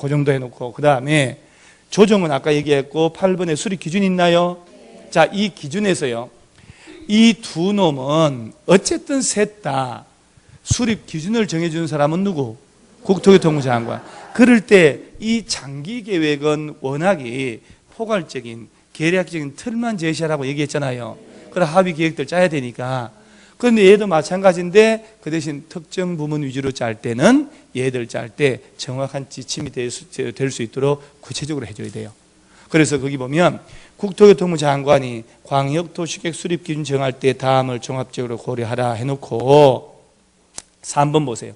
그 정도 해놓고. 그 다음에 조정은 아까 얘기했고, 8번에 수립 기준 있나요? 자, 이 기준에서요. 이 두 놈은 어쨌든 셋 다 수립 기준을 정해주는 사람은 누구? 국토교통부 장관. 그럴 때 이 장기 계획은 워낙에 포괄적인 계략적인 틀만 제시하라고 얘기했잖아요. 그래 합의 계획들 짜야 되니까. 그런데 얘도 마찬가지인데 그 대신 특정 부문 위주로 짤 때는 얘들 짤 때 정확한 지침이 될 수 있도록 구체적으로 해줘야 돼요. 그래서 거기 보면 국토교통부 장관이 광역도시계획 수립 기준 정할 때 다음을 종합적으로 고려하라 해놓고 3번 보세요.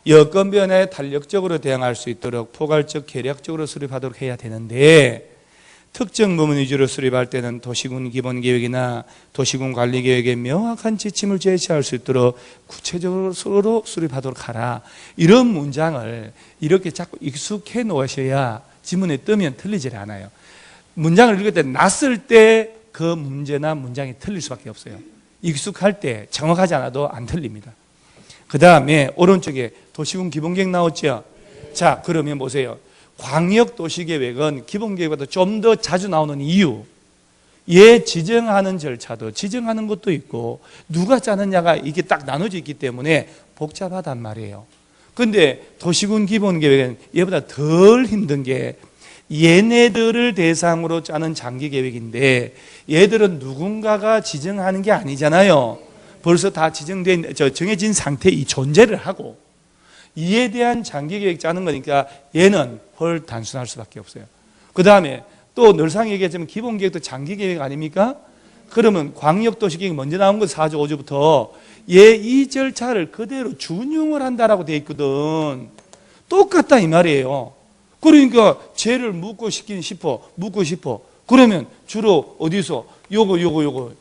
여건 변화에 탄력적으로 대응할 수 있도록 포괄적 계략적으로 수립하도록 해야 되는데, 특정 부문 위주로 수립할 때는 도시군 기본계획이나 도시군 관리계획에 명확한 지침을 제시할 수 있도록 구체적으로 수립하도록 하라. 이런 문장을 이렇게 자꾸 익숙해 놓으셔야 지문에 뜨면 틀리질 않아요. 문장을 읽을 때 낯설 때 그 문제나 문장이 틀릴 수밖에 없어요. 익숙할 때 정확하지 않아도 안 틀립니다. 그 다음에 오른쪽에 도시군 기본계획 나왔죠? 자, 그러면 보세요. 광역도시계획은 기본계획보다 좀 더 자주 나오는 이유, 얘 지정하는 절차도 지정하는 것도 있고 누가 짜느냐가 이게 딱 나눠져 있기 때문에 복잡하단 말이에요. 그런데 도시군 기본계획은 얘보다 덜 힘든 게 얘네들을 대상으로 짜는 장기계획인데 얘들은 누군가가 지정하는 게 아니잖아요. 벌써 다 정해진 상태에 이 존재를 하고 이에 대한 장기계획 짜는 거니까 얘는 훨 단순할 수밖에 없어요. 그 다음에 또 늘상 얘기했지만 기본계획도 장기계획 아닙니까? 그러면 광역도시계획이 먼저 나온 거 4조 5조부터 얘 이 절차를 그대로 준용을 한다라고 돼 있거든. 똑같다 이 말이에요. 그러니까 쟤를 묻고 싶어. 그러면 주로 어디서 요거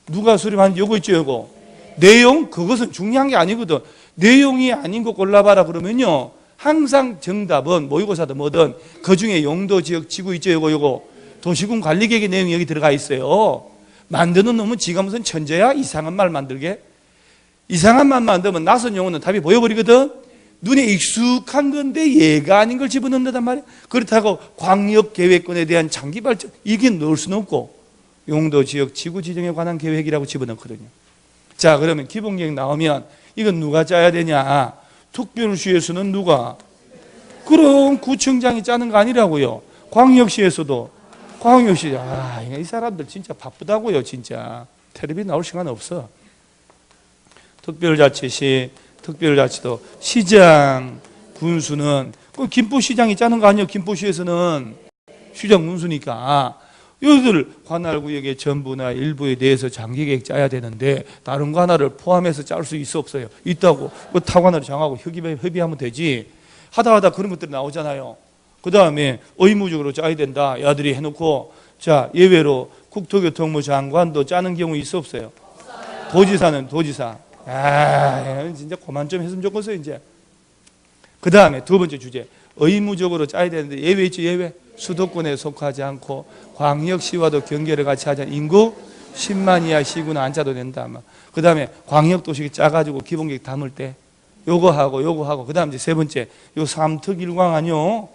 누가 수립하는지 요거 있죠, 요거. 내용? 그것은 중요한 게 아니거든. 내용이 아닌 거 골라봐라 그러면요. 항상 정답은 모의고사든 뭐든 그 중에 용도, 지역, 지구 있죠, 요거. 도시군 관리계획의 내용이 여기 들어가 있어요. 만드는 놈은 지가 무슨 천재야? 이상한 말 만들게? 이상한 말 만들면 낯선 용어는 답이 보여버리거든. 눈에 익숙한 건데 얘가 아닌 걸 집어넣는단 말이야. 그렇다고 광역계획권에 대한 장기 발전 이게 넣을 수는 없고 용도, 지역, 지구 지정에 관한 계획이라고 집어넣거든요. 자, 그러면 기본계획 나오면 이건 누가 짜야 되냐? 특별시에서는 누가? 그럼 구청장이 짜는 거 아니라고요. 광역시에서도 광역시. 이 사람들 진짜 바쁘다고요. 진짜 텔레비 나올 시간 없어. 특별자치도 시장 군수는 김포시장이 짜는 거 아니에요. 김포시에서는 시장 군수니까 여기들 관할구역의 전부나 일부에 대해서 장기계획 짜야 되는데 다른 거 하나를 포함해서 짤 수 있어 없어요? 있다고. 그 타관을 정하고 협의하면 되지. 하다 그런 것들이 나오잖아요. 그 다음에 의무적으로 짜야 된다. 야들이 해놓고 자, 예외로 국토교통부 장관도 짜는 경우 있어 없어요? 도지사는 도지사. 진짜 그만 좀 했으면 좋겠어요 이제. 그 다음에 두 번째 주제, 의무적으로 짜야 되는데 예외 있죠. 예외. 수도권에 속하지 않고 광역시와도 경계를 같이 하지 않은 인구 10만 이하 시군은 안 짜도 된다. 그 다음에 광역도시 짜가지고 기본계획 담을 때 요거 하고 그 다음 이제 세 번째 요 삼특일광 아니요.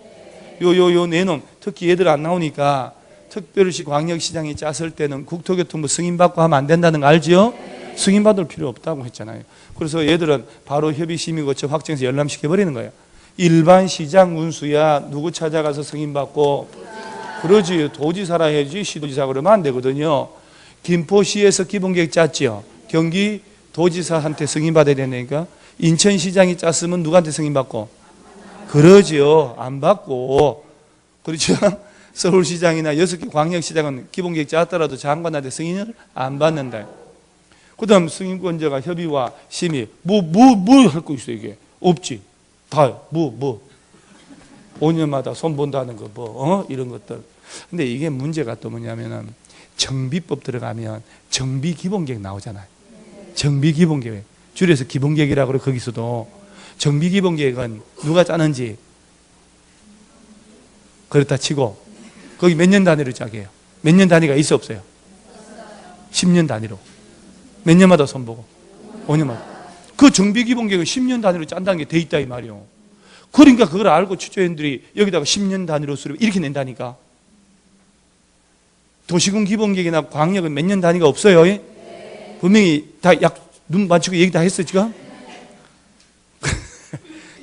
요 네놈 특히 얘들 안 나오니까 특별시 광역시장이 짰을 때는 국토교통부 승인받고 하면 안 된다는 거 알죠? 승인받을 필요 없다고 했잖아요. 그래서 얘들은 바로 협의심의 거쳐 확정해서 열람시켜버리는 거예요. 일반 시장 군수야 누구 찾아가서 승인받고? 그러지. 도지사라 해야지. 시도지사 그러면 안 되거든요. 김포시에서 기본계획 짰지요. 경기 도지사한테 승인받아야 되니까 인천시장이 짰으면 누구한테 승인받고? 그러지요. 안 받고. 그렇죠? 서울시장이나 6개 광역시장은 기본계획 짰더라도 장관한테 승인을 안 받는다. 그 다음 승인권자가 협의와 심의. 할 거 있어, 이게? 없지. 다요. 5년마다 손 본다는 거, 이런 것들. 근데 이게 문제가 또 뭐냐면은 정비법 들어가면 정비기본계획 나오잖아요. 정비기본계획. 줄여서 기본계획이라고 그래, 거기서도. 정비기본계획은 누가 짜는지 그렇다 치고, 거기 몇 년 단위로 짜게요? 몇 년 단위가 있어, 없어요? 10년 단위로. 몇 년마다 손보고? 5년마다. 그 정비기본계획을 10년 단위로 짠다는 게 돼 있다, 이 말이요. 그러니까 그걸 알고 취재원들이 여기다가 10년 단위로 수립, 이렇게 낸다니까. 도시군 기본계획이나 광역은 몇 년 단위가 없어요. 분명히 다 눈 맞추고 얘기 다 했어, 지금?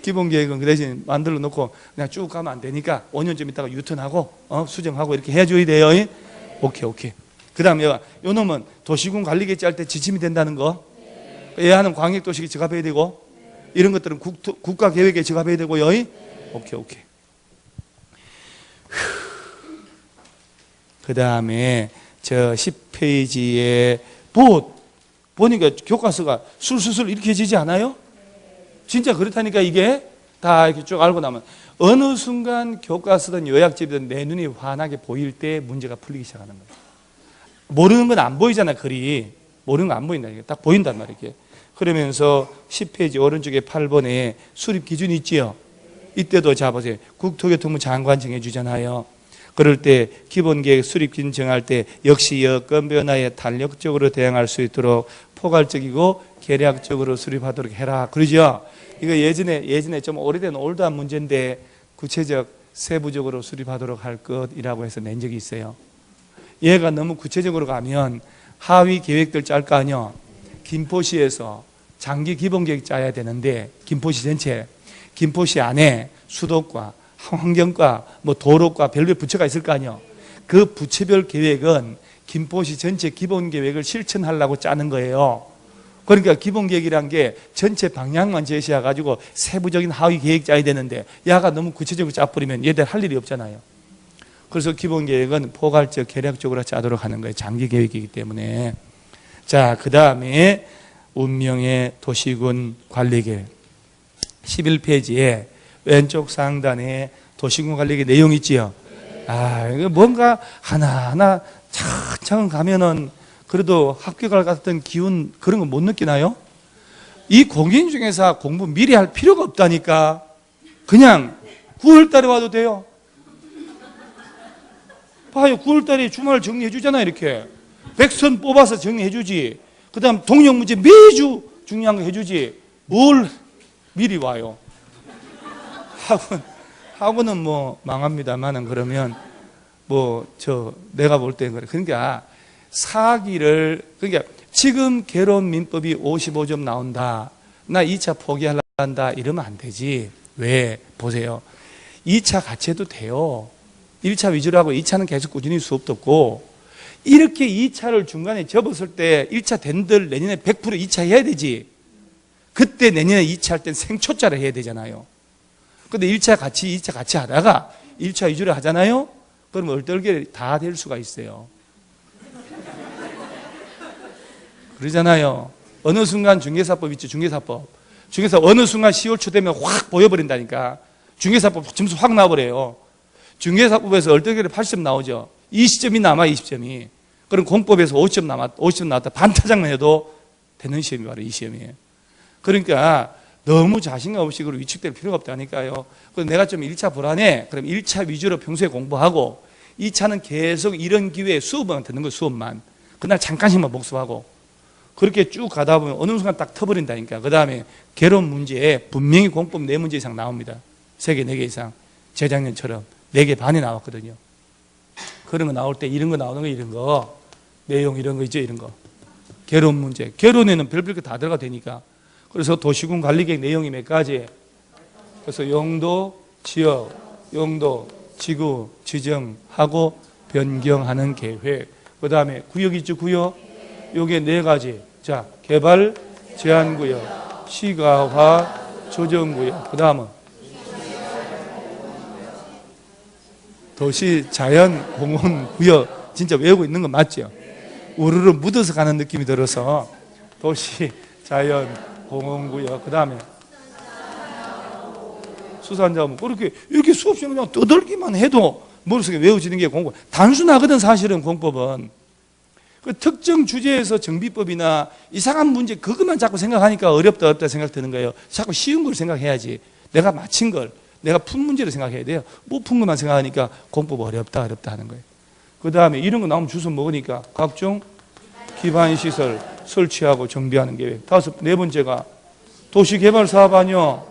기본계획은 그 대신 만들어 놓고 그냥 쭉 가면 안 되니까 5년쯤 있다가 유턴하고 수정하고 이렇게 해줘야 돼요. 오케이. 그 다음에 요 놈은 도시군 관리계획 짤 때 지침이 된다는 거. 얘하는 광역도시계획 지급해야 되고, 이런 것들은 국가계획에 지급해야 되고요. 오케이. 그 다음에 저 10페이지에 보니까 교과서가 술술술 이렇게 지지 않아요? 진짜 그렇다니까. 이게 다 이렇게 쭉 알고 나면 어느 순간 교과서든 요약집이든 내 눈이 환하게 보일 때 문제가 풀리기 시작하는 거예요. 모르는 건 안 보이잖아, 글이. 모르는 건 안 보인다. 이게 딱 보인단 말이에요. 이게. 그러면서 10페이지 오른쪽에 8번에 수립 기준이 있지요. 이때도 자 보세요. 국토교통부 장관 정해주잖아요. 그럴 때 기본계획 수립 기준 정할 때 역시 여건 변화에 탄력적으로 대응할 수 있도록 포괄적이고 계략적으로 수립하도록 해라. 그러죠? 이거 예전에 좀 오래된 올드한 문제인데 구체적 세부적으로 수립하도록 할 것이라고 해서 낸 적이 있어요. 얘가 너무 구체적으로 가면 하위 계획들 짤 거 아니요. 김포시에서 장기 기본계획 짜야 되는데 김포시 전체, 김포시 안에 수도과, 환경과, 도로과 별별 부처가 있을 거 아니요. 그 부처별 계획은 김포시 전체 기본계획을 실천하려고 짜는 거예요. 그러니까 기본계획이란 게 전체 방향만 제시해가지고 세부적인 하위 계획 짜야 되는데 야가 너무 구체적으로 짜버리면 얘들 할 일이 없잖아요. 그래서 기본계획은 포괄적, 계략적으로 짜도록 하는 거예요. 장기계획이기 때문에. 자, 그 다음에 운명의 도시군 관리계획 11페이지에 왼쪽 상단에 도시군 관리계획 내용 있지요. 이거 뭔가 하나하나 차츰 가면은 그래도 합격할 같은 기운 그런 거 못 느끼나요? 이 공인중개사 공부 미리 할 필요가 없다니까. 그냥 9월달에 와도 돼요. 봐요, 9월달에 주말 정리해 주잖아. 이렇게 백선 뽑아서 정리해 주지. 그 다음 동영 문제 매주 중요한 거 해주지. 뭘 미리 와요. 학원은 망합니다만은 그러면 내가 볼 때 그래. 그러니까 그러니까 지금 개론 민법이 55점 나온다. 나 2차 포기하려 한다. 이러면 안 되지. 왜? 보세요. 2차 같이 해도 돼요. 1차 위주로 하고 2차는 계속 꾸준히 수업도 없고, 이렇게 2차를 중간에 접었을 때 1차 된들 내년에 100% 2차 해야 되지. 그때 내년에 2차 할 땐 생초짜를 해야 되잖아요. 근데 1차 같이 2차 같이 하다가 1차 위주로 하잖아요. 그러면 얼떨결에 다 될 수가 있어요. 그러잖아요. 어느 순간 중개사법 있죠. 중개사법 어느 순간 10월 초 되면 확 보여버린다니까. 중개사법 점수 확 나와버려요. 중개사법에서 얼떨결에 80점 나오죠. 20점이 남아. 20점이. 그럼 공법에서 50점 나왔다. 반타작만 해도 되는 시험이 바로 이 시험이에요. 그러니까 너무 자신감 없이 위축될 필요가 없다니까요. 그래서 내가 좀 1차 불안해. 그럼 1차 위주로 평소에 공부하고 2차는 계속 이런 기회에 수업만 듣는 거예요. 수업만. 그날 잠깐씩만 복습하고. 그렇게 쭉 가다 보면 어느 순간 딱 터버린다니까. 그 다음에 개론 문제에 분명히 공법 4문제 이상 나옵니다. 3개, 4개 이상. 재작년처럼 4개 반이 나왔거든요. 그런 거 나올 때 이런 거 나오는 거, 이런 거. 내용 이런 거 있죠, 이런 거. 개론 문제. 개론에는 별별 거 다 들어가 되니까. 그래서 도시군 관리계획 내용이 몇 가지? 그래서 용도, 지역, 용도, 지구, 지정하고 변경하는 계획. 그 다음에 구역 있죠, 구역. 요게 4가지. 자, 개발, 제한구역, 시가화, 조정구역. 그 다음은 도시 자연 공원 구역 진짜 외우고 있는 거 맞죠? 우르르 묻어서 가는 느낌이 들어서 도시 자연 공원 구역, 그 다음에 수산자원, 그렇게 이렇게 수없이 그냥 떠들기만 해도 머릿속에 외워지는 게 공부. 단순하거든 사실은 공법은. 그 특정 주제에서 정비법이나 이상한 문제 그것만 자꾸 생각하니까 어렵다 생각 드는 거예요. 자꾸 쉬운 걸 생각해야지. 내가 맞힌 걸, 내가 푼 문제를 생각해야 돼요. 못 푼 것만 생각하니까 공법 어렵다 하는 거예요. 그 다음에 이런 거 나오면 주워 먹으니까 각종 기반 시설 설치하고 정비하는 계획. 네 번째가 도시개발 사업 아니요.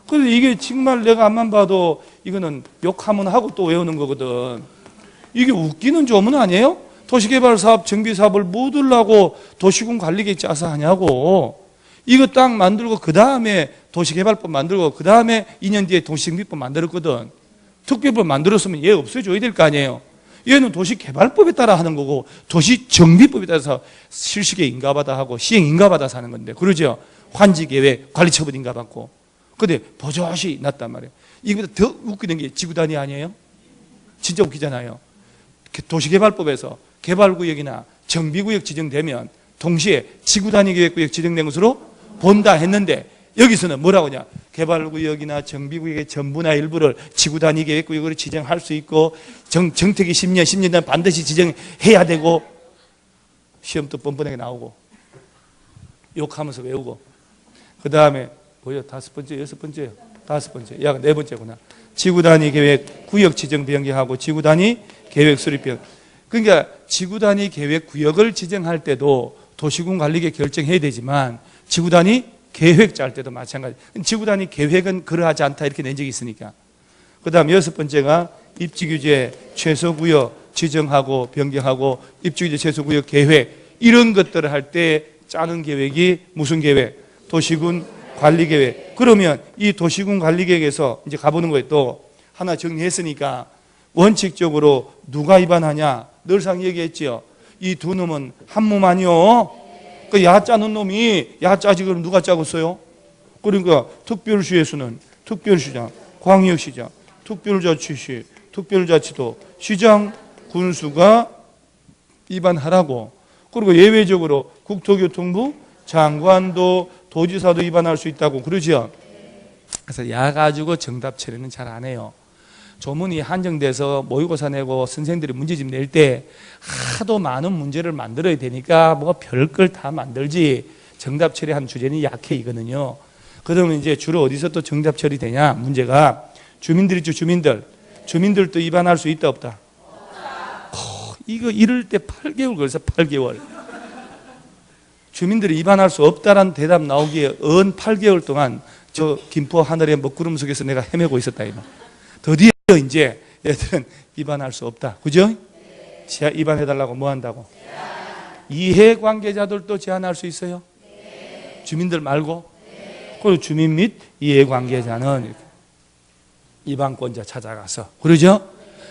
그런데 이게 정말 내가 앞만 봐도 이거는 욕하면 하고 또 외우는 거거든. 이게 웃기는 조문 아니에요? 도시개발 사업, 정비 사업을 뭐 들라고 도시군 관리계획 짜서 하냐고. 이거 딱 만들고 그 다음에 도시개발법 만들고 그 다음에 2년 뒤에 도시정비법 만들었거든. 특별법 만들었으면 얘 없애줘야 될 거 아니에요. 얘는 도시개발법에 따라 하는 거고 도시정비법에 따라서 실시계 인가받아 하고 시행 인가받아서 하는 건데, 그러죠? 환지계획, 관리처분 인가받고. 근데 버젓이 났단 말이에요. 이거보다 더 웃기는 게 지구단위 아니에요? 진짜 웃기잖아요. 도시개발법에서 개발구역이나 정비구역 지정되면 동시에 지구단위 계획구역 지정된 것으로 본다 했는데, 여기서는 뭐라고 하냐? 개발구역이나 정비구역의 전부나 일부를 지구단위 계획구역으로 지정할 수 있고 정택이 10년 전 반드시 지정해야 되고, 시험도 뻔뻔하게 나오고 욕하면서 외우고, 그 다음에 뭐요? 5번째, 6번째요? 5번째, 야 4번째구나. 지구단위 계획 구역 지정 변경하고 지구단위 계획 수립 변경. 그러니까 지구단위 계획 구역을 지정할 때도 도시군 관리계 결정해야 되지만 지구단위 계획 짤 때도 마찬가지. 지구단위 계획은 그러하지 않다 이렇게 낸 적이 있으니까. 그 다음 6번째가 입지규제 최소구역 지정하고 변경하고 입지규제 최소구역 계획, 이런 것들을 할 때 짜는 계획이 무슨 계획? 도시군 관리계획. 그러면 이 도시군 관리계획에서 이제 가보는 거에 또 하나 정리했으니까 원칙적으로 누가 위반하냐? 늘상 얘기했지요. 이 두 놈은 한 몸 아니요. 그 야 짜는 놈이 야 짜지 그럼 누가 짜고 써요? 그러니까 특별시에서는 특별시장, 광역시장, 특별자치시, 특별자치도, 시장, 군수가 위반하라고. 그리고 예외적으로 국토교통부 장관도 도지사도 위반할 수 있다고 그러죠. 그래서 야 가지고 정답 처리는 잘 안 해요. 조문이 한정돼서 모의고사 내고 선생님들이 문제집 낼 때 하도 많은 문제를 만들어야 되니까 뭐 별걸 다 만들지 정답 처리하는 주제는 약해 이거는요. 그러면 이제 주로 어디서 또 정답 처리되냐? 문제가 주민들 있죠. 주민들도 위반할 수 있다 없다? 이거 이럴 때 8개월 걸려서 8개월. 주민들이 위반할 수 없다라는 대답 나오기에 언 8개월 동안 저 김포 하늘의 먹구름 속에서 내가 헤매고 있었다 이거. 드디어 이제 얘들은 위반할 수 없다. 그죠? 위반해달라고 뭐 한다고? 이해관계자들도 제한할 수 있어요? 주민들 말고? 그리고 주민 및 이해관계자는 위반권자 찾아가서. 그러죠?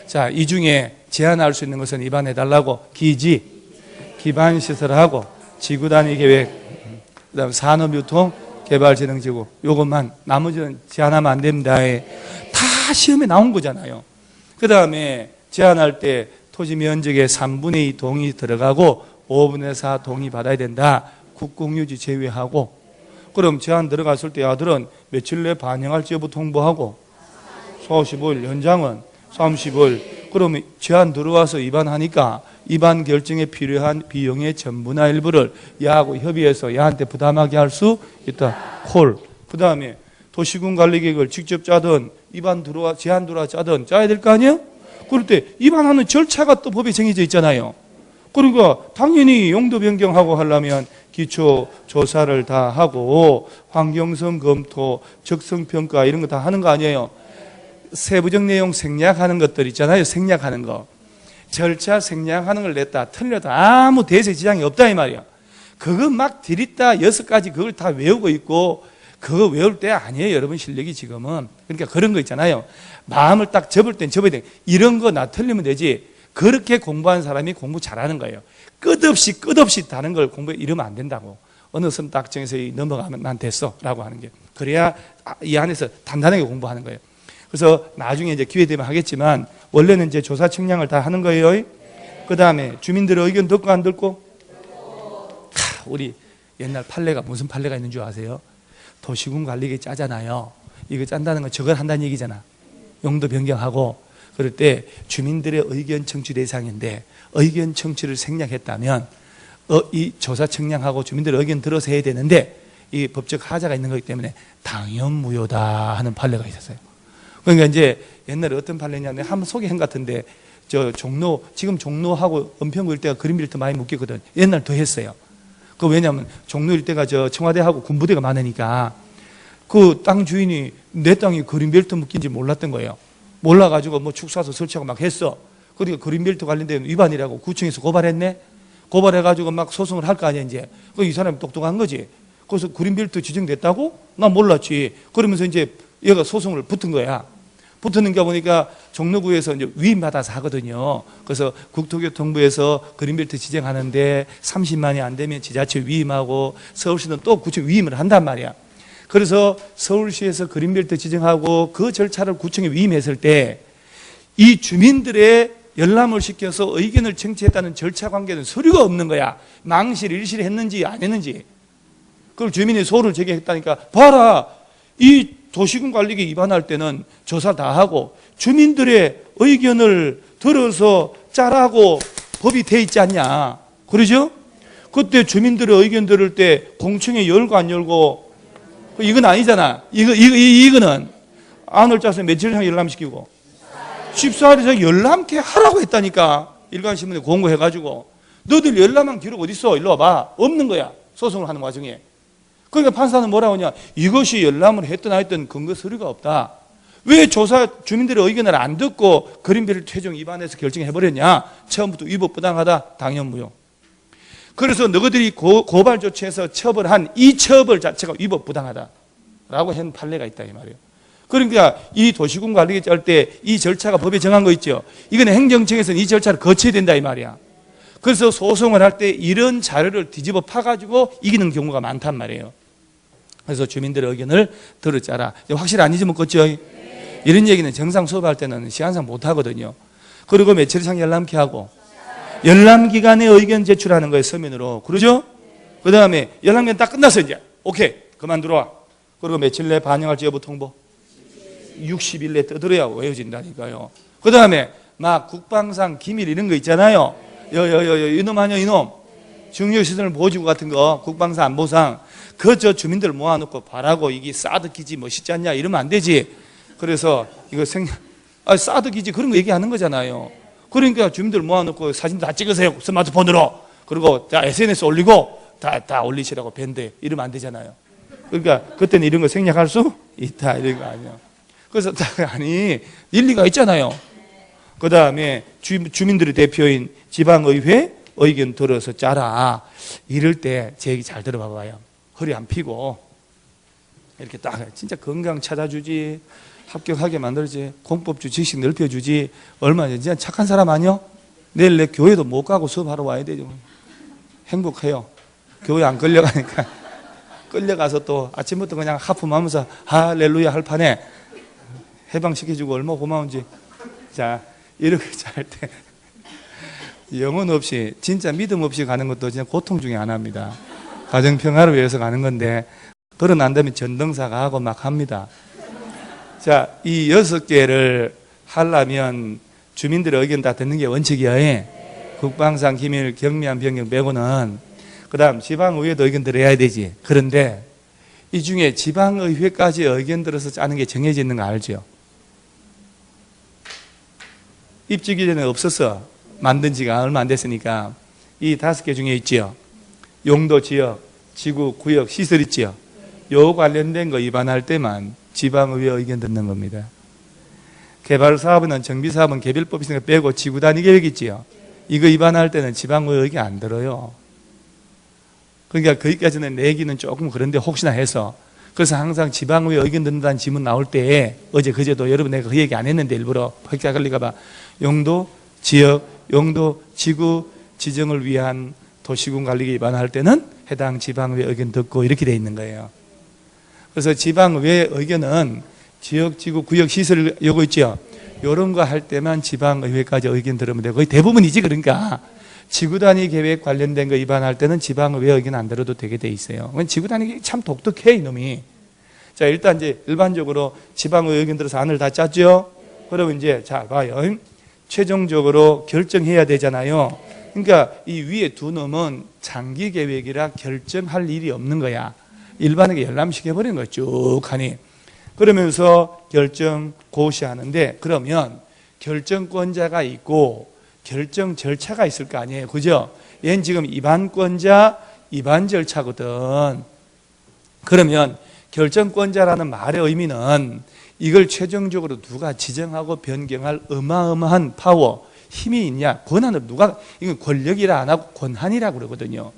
자, 이 중에 제한할 수 있는 것은 위반해달라고 기지, 기반시설하고 지구단위 계획, 그 다음 산업유통, 개발재능지구, 요것만, 나머지는 제한하면 안 됩니다. 다 시험에 나온 거잖아요. 그 다음에 제한할 때 토지 면적의 3분의 2 동의 들어가고 5분의 4 동의 받아야 된다. 국공유지 제외하고. 그럼 제한 들어갔을 때 아들은 며칠 내에 반영할지 여부 통보하고 45일, 연장은 30일. 그러면 제한 들어와서 위반하니까 위반 결정에 필요한 비용의 전부나 일부를 야하고 협의해서 야한테 부담하게 할 수 있다. 콜. 그 다음에 도시군 관리계획을 직접 짜든 제한 들어와 짜든 짜야 될 거 아니에요? 그럴 때 위반하는 절차가 또 법에 정해져 있잖아요. 그러니까 당연히 용도 변경하고 하려면 기초 조사를 다 하고 환경성 검토, 적성평가 이런 거 다 하는 거 아니에요? 세부적 내용 생략하는 것들 있잖아요. 생략하는 거. 절차 생략하는 걸 냈다. 틀려도 아무 대세 지장이 없다 이 말이야. 그거 막 들이다 6가지 그걸 다 외우고 있고 그거 외울 때 아니에요. 여러분 실력이 지금은. 그러니까 그런 거 있잖아요. 마음을 딱 접을 땐 접어야 돼. 이런 거 나 틀리면 되지. 그렇게 공부한 사람이 공부 잘하는 거예요. 끝없이 다른 걸 공부해 이러면 안 된다고. 어느 선 딱 정해서 넘어가면 난 됐어 라고 하는 게. 그래야 이 안에서 단단하게 공부하는 거예요. 그래서 나중에 이제 기회 되면 하겠지만 원래는 이제 조사 측량을 다 하는 거예요. 그 다음에 주민들의 의견 듣고 안 듣고? 우리 옛날 판례가 무슨 판례가 있는 줄 아세요? 도시군 관리계 짜잖아요. 이거 짠다는 건 저걸 한다는 얘기잖아. 용도 변경하고. 그럴 때 주민들의 의견 청취 대상인데 의견 청취를 생략했다면 이 조사 측량하고 주민들의 의견 들어서 해야 되는데 이 법적 하자가 있는 거기 때문에 당연무효다 하는 판례가 있었어요. 그러니까 이제 옛날에 어떤 판례냐면 한번 소개한 것 같은데 지금 종로하고 은평구 일대가 그린벨트 많이 묶였거든. 옛날 더 했어요. 왜냐하면 종로 일대가 청와대하고 군부대가 많으니까 그 땅 주인이 내 땅이 그린벨트 묶인지 몰랐던 거예요. 몰라가지고 뭐 축사서 설치하고 막 했어. 그러니까 그린벨트 관련된 위반이라고 구청에서 고발했네. 고발해가지고 막 소송을 할 거 아니야 이제. 이 사람이 똑똑한 거지. 그래서 그린벨트 지정됐다고? 난 몰랐지. 그러면서 이제 얘가 소송을 붙은 거야. 붙는 게 보니까 종로구에서 이제 위임받아서 하거든요. 그래서 국토교통부에서 그린벨트 지정하는데 30만이 안 되면 지자체 위임하고 서울시는 또 구청 위임을 한단 말이야. 그래서 서울시에서 그린벨트 지정하고 그 절차를 구청에 위임했을 때 이 주민들의 열람을 시켜서 의견을 청취했다는 절차 관계는 서류가 없는 거야. 망실, 일실 했는지 안 했는지. 그걸 주민이 소를 제기했다니까. 봐라, 이 도시군 관리계 위반할 때는 조사 다 하고 주민들의 의견을 들어서 짜라고 법이 돼 있지 않냐. 그러죠? 그때 주민들의 의견 들을 때 공청회 열고 안 열고 이건 아니잖아. 이거는 안을 짜서 며칠 이상 열람시키고 14일에서 열람케 하라고 했다니까. 일간신문에 공고해가지고 너들 열람한 기록 어디 있어? 일로 와봐. 없는 거야. 소송을 하는 와중에. 그러니까 판사는 뭐라고 하냐. 이것이 열람을 했든 안 했든 근거 서류가 없다. 왜 주민들의 의견을 안 듣고 그린벨트 최종 위반해서 결정해버렸냐. 처음부터 위법 부당하다. 당연무효. 그래서 너희들이 고발 조치해서 처벌한 이 처벌 자체가 위법 부당하다라고 한 판례가 있다 이 말이에요. 그러니까 이 도시군 관리계 짤 때 이 절차가 법에 정한 거 있죠. 이거는 행정청에서는 이 절차를 거쳐야 된다 이 말이야. 그래서 소송을 할 때 이런 자료를 뒤집어 파가지고 이기는 경우가 많단 말이에요. 그래서 주민들의 의견을 들어짜라. 확실히 안 잊어먹겠죠? 네. 이런 얘기는 정상 수업할 때는 시간상 못 하거든요. 그리고 며칠 이상 열람케 하고 열람기간에 의견 제출하는 거예요. 서면으로. 그러죠? 그 다음에 열람기간 딱 끝났어 이제. 오케이. 그만 들어와. 그리고 며칠 내에 반영할지 여부 통보. 60일 내에 떠들어야 외워진다니까요. 그 다음에 막 국방상 기밀 이런 거 있잖아요. 이놈 아니야 이놈. 중요시설 보호지구 같은 거 국방상 안보상 저 주민들 모아놓고 바라고 이게 사드 기지 멋있지 않냐 이러면 안 되지. 그래서 이거 사드 기지 그런 거 얘기하는 거잖아요. 그러니까 주민들 모아놓고 사진 다 찍으세요 스마트폰으로. 그리고 자 SNS 올리고 다 올리시라고 밴드 이러면 안 되잖아요. 그러니까 그때는 이런 거 생략할 수 있다 이런 거 아니야. 그래서 아니 일리가 있잖아요. 그 다음에 주민들의 대표인 지방의회 의견 들어서 짜라. 이럴 때 제 얘기 잘 들어봐봐요. 허리 안 피고 이렇게 딱 진짜 건강 찾아주지, 합격하게 만들지, 공법주 지식 넓혀주지. 얼마나 진짜 착한 사람 아니요? 내일 내 교회도 못 가고 수업하러 와야 되죠. 행복해요. 교회 안 끌려가니까. 끌려가서 또 아침부터 그냥 하품하면서 할렐루야 할 판에 해방시켜주고 얼마나 고마운지. 자, 이렇게 잘 때 영혼 없이 진짜 믿음 없이 가는 것도 진짜 고통 중에 하나입니다. 가정평화를 위해서 가는 건데 그러고 난 다음에 전등사가 하고 막 합니다. 자, 이 6개를 하려면 주민들의 의견 다 듣는 게 원칙이야. 국방상 기밀 경미한 변경 빼고는. 그 다음 지방의회도 의견 들어야 되지. 그런데 이 중에 지방의회까지 의견 들어서 짜는 게 정해져 있는 거 알죠? 입주기 전에 없었어. 만든 지가 얼마 안 됐으니까. 이 5개 중에 있지요. 용도, 지역, 지구, 구역, 시설 있지요. 요 관련된 거 위반할 때만 지방의회 의견 듣는 겁니다. 개발사업은 정비사업은 개별법 있으니까 빼고 지구단위 계획 있지요. 이거 위반할 때는 지방의회 의견 안 들어요. 그러니까 거기까지는 내기는 조금 그런데 혹시나 해서. 그래서 항상 지방의회 의견 듣는다는 질문 나올 때 어제 그제도 여러분 내가 그 얘기 안 했는데 일부러 획자 걸릴까 봐 용도, 지역, 용도, 지구 지정을 위한 도시군 관리계 위반할 때는 해당 지방의회 의견 듣고 이렇게 돼 있는 거예요. 그래서 지방의회 의견은 지역, 지구, 구역, 시설 요거 있죠. 이런 거 할 때만 지방의회까지 의견 들으면 돼. 거의 대부분이지. 그러니까 지구단위 계획 관련된 거 위반할 때는 지방의회 의견 안 들어도 되게 돼 있어요. 지구단위 계획 참 독특해 이놈이. 자, 일단 이제 일반적으로 지방의회 의견 들어서 안을 다 짰죠. 그러면 이제 자 봐요. 최종적으로 결정해야 되잖아요. 그러니까 이 위에 두 놈은 장기 계획이라 결정할 일이 없는 거야. 일반에게 열람시켜버리는 거야 쭉 하니. 그러면서 결정 고시하는데, 그러면 결정권자가 있고 결정 절차가 있을 거 아니에요. 그죠? 얘는 지금 입안권자, 입안 절차거든. 그러면 결정권자라는 말의 의미는 이걸 최종적으로 누가 지정하고 변경할 어마어마한 파워, 힘이 있냐, 권한을 누가, 이건 권력이라 안 하고 권한이라고 그러거든요.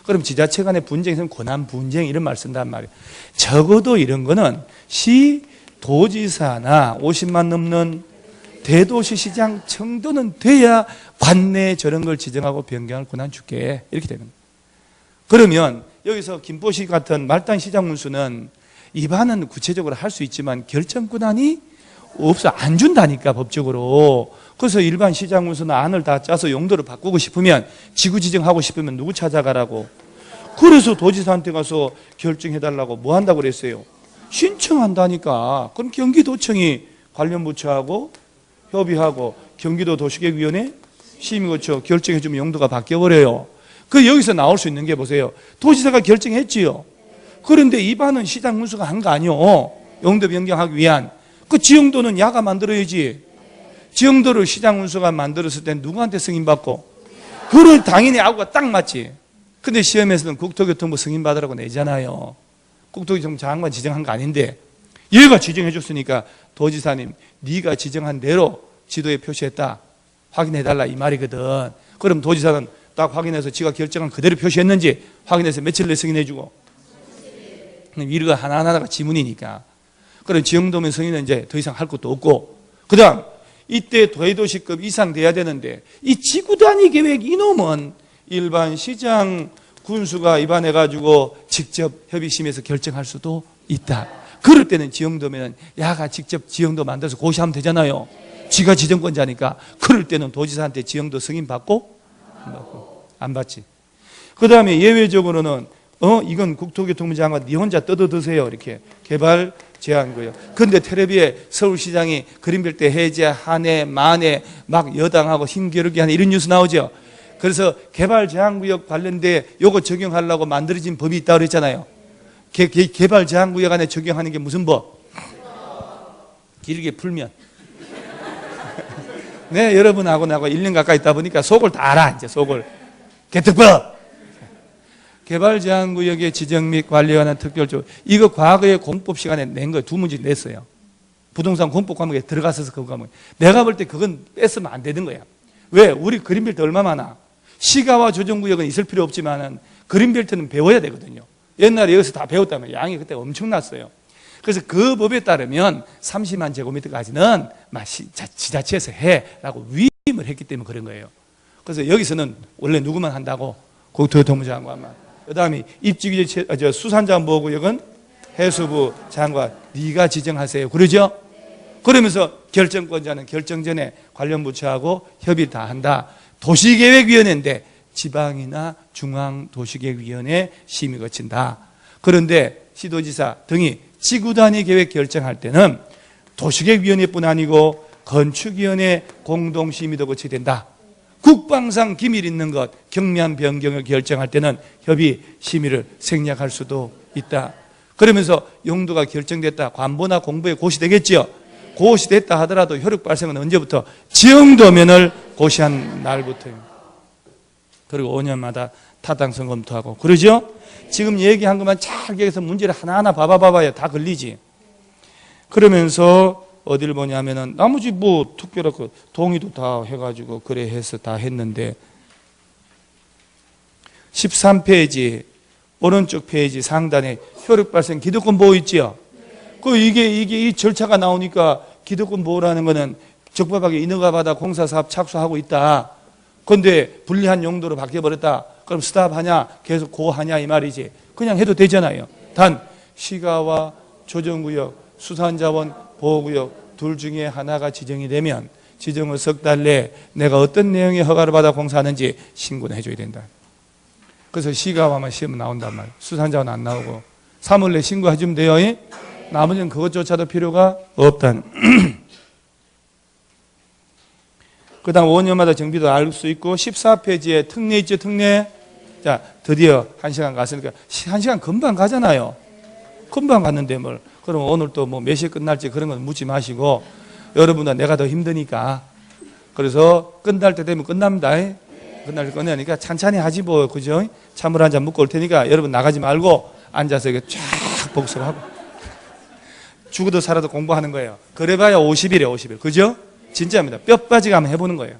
그럼 지자체 간의 분쟁에서는 권한 분쟁 이런 말 쓴단 말이에요. 적어도 이런 거는 시, 도지사나 50만 넘는 대도시시장 정도는 돼야 관내에 저런 걸 지정하고 변경할 권한 줄게. 이렇게 되는 거예요. 그러면 여기서 김포시 같은 말단 시장 문수는 입안은 구체적으로 할 수 있지만 결정 권한이 없어. 안 준다니까 법적으로. 그래서 일반 시장 문수는 안을 다 짜서 용도를 바꾸고 싶으면, 지구 지정하고 싶으면 누구 찾아가라고. 그래서 도지사한테 가서 결정해달라고 뭐 한다고 그랬어요? 신청한다니까. 그럼 경기도청이 관련 부처하고 협의하고 경기도 도시계획위원회 심의거쳐 결정해주면 용도가 바뀌어버려요. 그 여기서 나올 수 있는 게 보세요. 도지사가 결정했지요. 그런데 입안은 시장 문수가 한 거 아니요. 용도 변경하기 위한. 그 지형도는 야가 만들어야지. 지형도를 시장 문수가 만들었을 땐 누구한테 승인받고? 그걸 당연히 아구가 딱 맞지. 근데 시험에서는 국토교통부 승인받으라고 내잖아요. 국토교통부 장관 지정한 거 아닌데 얘가 지정해 줬으니까 도지사님 네가 지정한 대로 지도에 표시했다 확인해달라 이 말이거든. 그럼 도지사는 딱 확인해서 지가 결정한 그대로 표시했는지 확인해서 며칠 내에 승인해주고. 이거 하나하나가 지문이니까. 그럼 지형도면 승인은 이제 더 이상 할 것도 없고, 그 다음 이때 대도시급 이상 돼야 되는데 이 지구단위 계획 이놈은 일반 시장 군수가 입안해가지고 직접 협의심에서 결정할 수도 있다. 그럴 때는 지형도면 야가 직접 지형도 만들어서 고시하면 되잖아요. 지가 지정권자니까. 그럴 때는 도지사한테 지형도 승인 받고 안 받지. 그 다음에 예외적으로는 이건 국토교통부 장관 네 혼자 뜯어드세요 이렇게 개발 제한 거예요. 근데 텔레비에 서울시장이 그린벨트 해제 한해 만에 막 여당하고 힘겨루기 하는 이런 뉴스 나오죠. 그래서 개발 제한구역 관련돼 요거 적용하려고 만들어진 법이 있다고 그랬잖아요. 개발 제한구역 안에 적용하는 게 무슨 법? 길게 풀면. 네, 여러분하고 나하고 1년 가까이 있다 보니까 속을 다 알아. 이제 속을. 개특법. 개발 제한구역의 지정 및 관리에 관한 특별조. 이거 과거에 공법 시간에 낸 거 2문제 냈어요. 부동산 공법 과목에 들어갔어서 그 과목. 내가 볼 때 그건 뺐으면 안 되는 거야. 왜? 우리 그린벨트 얼마 많아? 시가와 조정구역은 있을 필요 없지만은 그린벨트는 배워야 되거든요. 옛날에 여기서 다 배웠다면 양이 그때 엄청났어요. 그래서 그 법에 따르면 30만 제곱미터까지는 지자체에서 해라고 위임을 했기 때문에 그런 거예요. 그래서 여기서는 원래 누구만 한다고? 국토교통부 장관만. 그 다음에 입지규제 수산자원보호구역은 해수부 장관 네가 지정하세요. 그러죠? 그러면서 결정권자는 결정 전에 관련 부처하고 협의를 다 한다. 도시계획위원회인데 지방이나 중앙도시계획위원회 심의 거친다. 그런데 시도지사 등이 지구단위 계획 결정할 때는 도시계획위원회뿐 아니고 건축위원회 공동심의도 거쳐야 된다. 국방상 기밀 있는 것, 경미한 변경을 결정할 때는 협의 심의를 생략할 수도 있다. 그러면서 용도가 결정됐다. 관보나 공보에 고시되겠지요. 고시됐다 하더라도 효력 발생은 언제부터? 지형도면을 고시한 날부터입니다. 그리고 5년마다 타당성 검토하고. 그러죠? 지금 얘기한 것만 잘 기억해서 문제를 하나하나 봐봐요. 다 걸리지. 그러면서 어디를 보냐면은 나머지 뭐 특별한 그 동의도 다 해가지고 그래 해서 다 했는데 13페이지 오른쪽 페이지 상단에 효력 발생 기득권 보호 있지요. 그 이게 이 절차가 나오니까 기득권 보호라는 거는 적법하게 인허가받아 공사사업 착수하고 있다. 그런데 불리한 용도로 바뀌어버렸다. 그럼 스탑하냐 계속 고하냐 이 말이지. 그냥 해도 되잖아요. 단 시가와 조정구역, 수산자원 보호구역, 둘 중에 하나가 지정이 되면 지정 후 석 달 내에 내가 어떤 내용의 허가를 받아 공사하는지 신고는 해줘야 된다. 그래서 시가와만 시험 나온단 말이에요. 수산자는 안 나오고 3월 내에 신고해주면 돼요. 나머지는 그것조차도 필요가 없다는. 그 다음 5년마다 정비도 알 수 있고 14페이지에 특례 있죠, 특례. 자, 드디어 1시간 갔으니까 1시간 금방 가잖아요. 금방 갔는데 뭘. 그럼 오늘 또 뭐 몇 시에 끝날지 그런 건 묻지 마시고 여러분은 내가 더 힘드니까 그래서 끝날 때 되면 끝납니다. 끝날 때 끝내니까 찬찬히 하지 뭐, 그죠? 찬물 한 잔 묻고 올 테니까 여러분 나가지 말고 앉아서 이렇게 쫙 복습하고 죽어도 살아도 공부하는 거예요. 그래봐야 50일에 50일. 그죠? 진짜입니다. 뼈 빠지게 한번 해보는 거예요.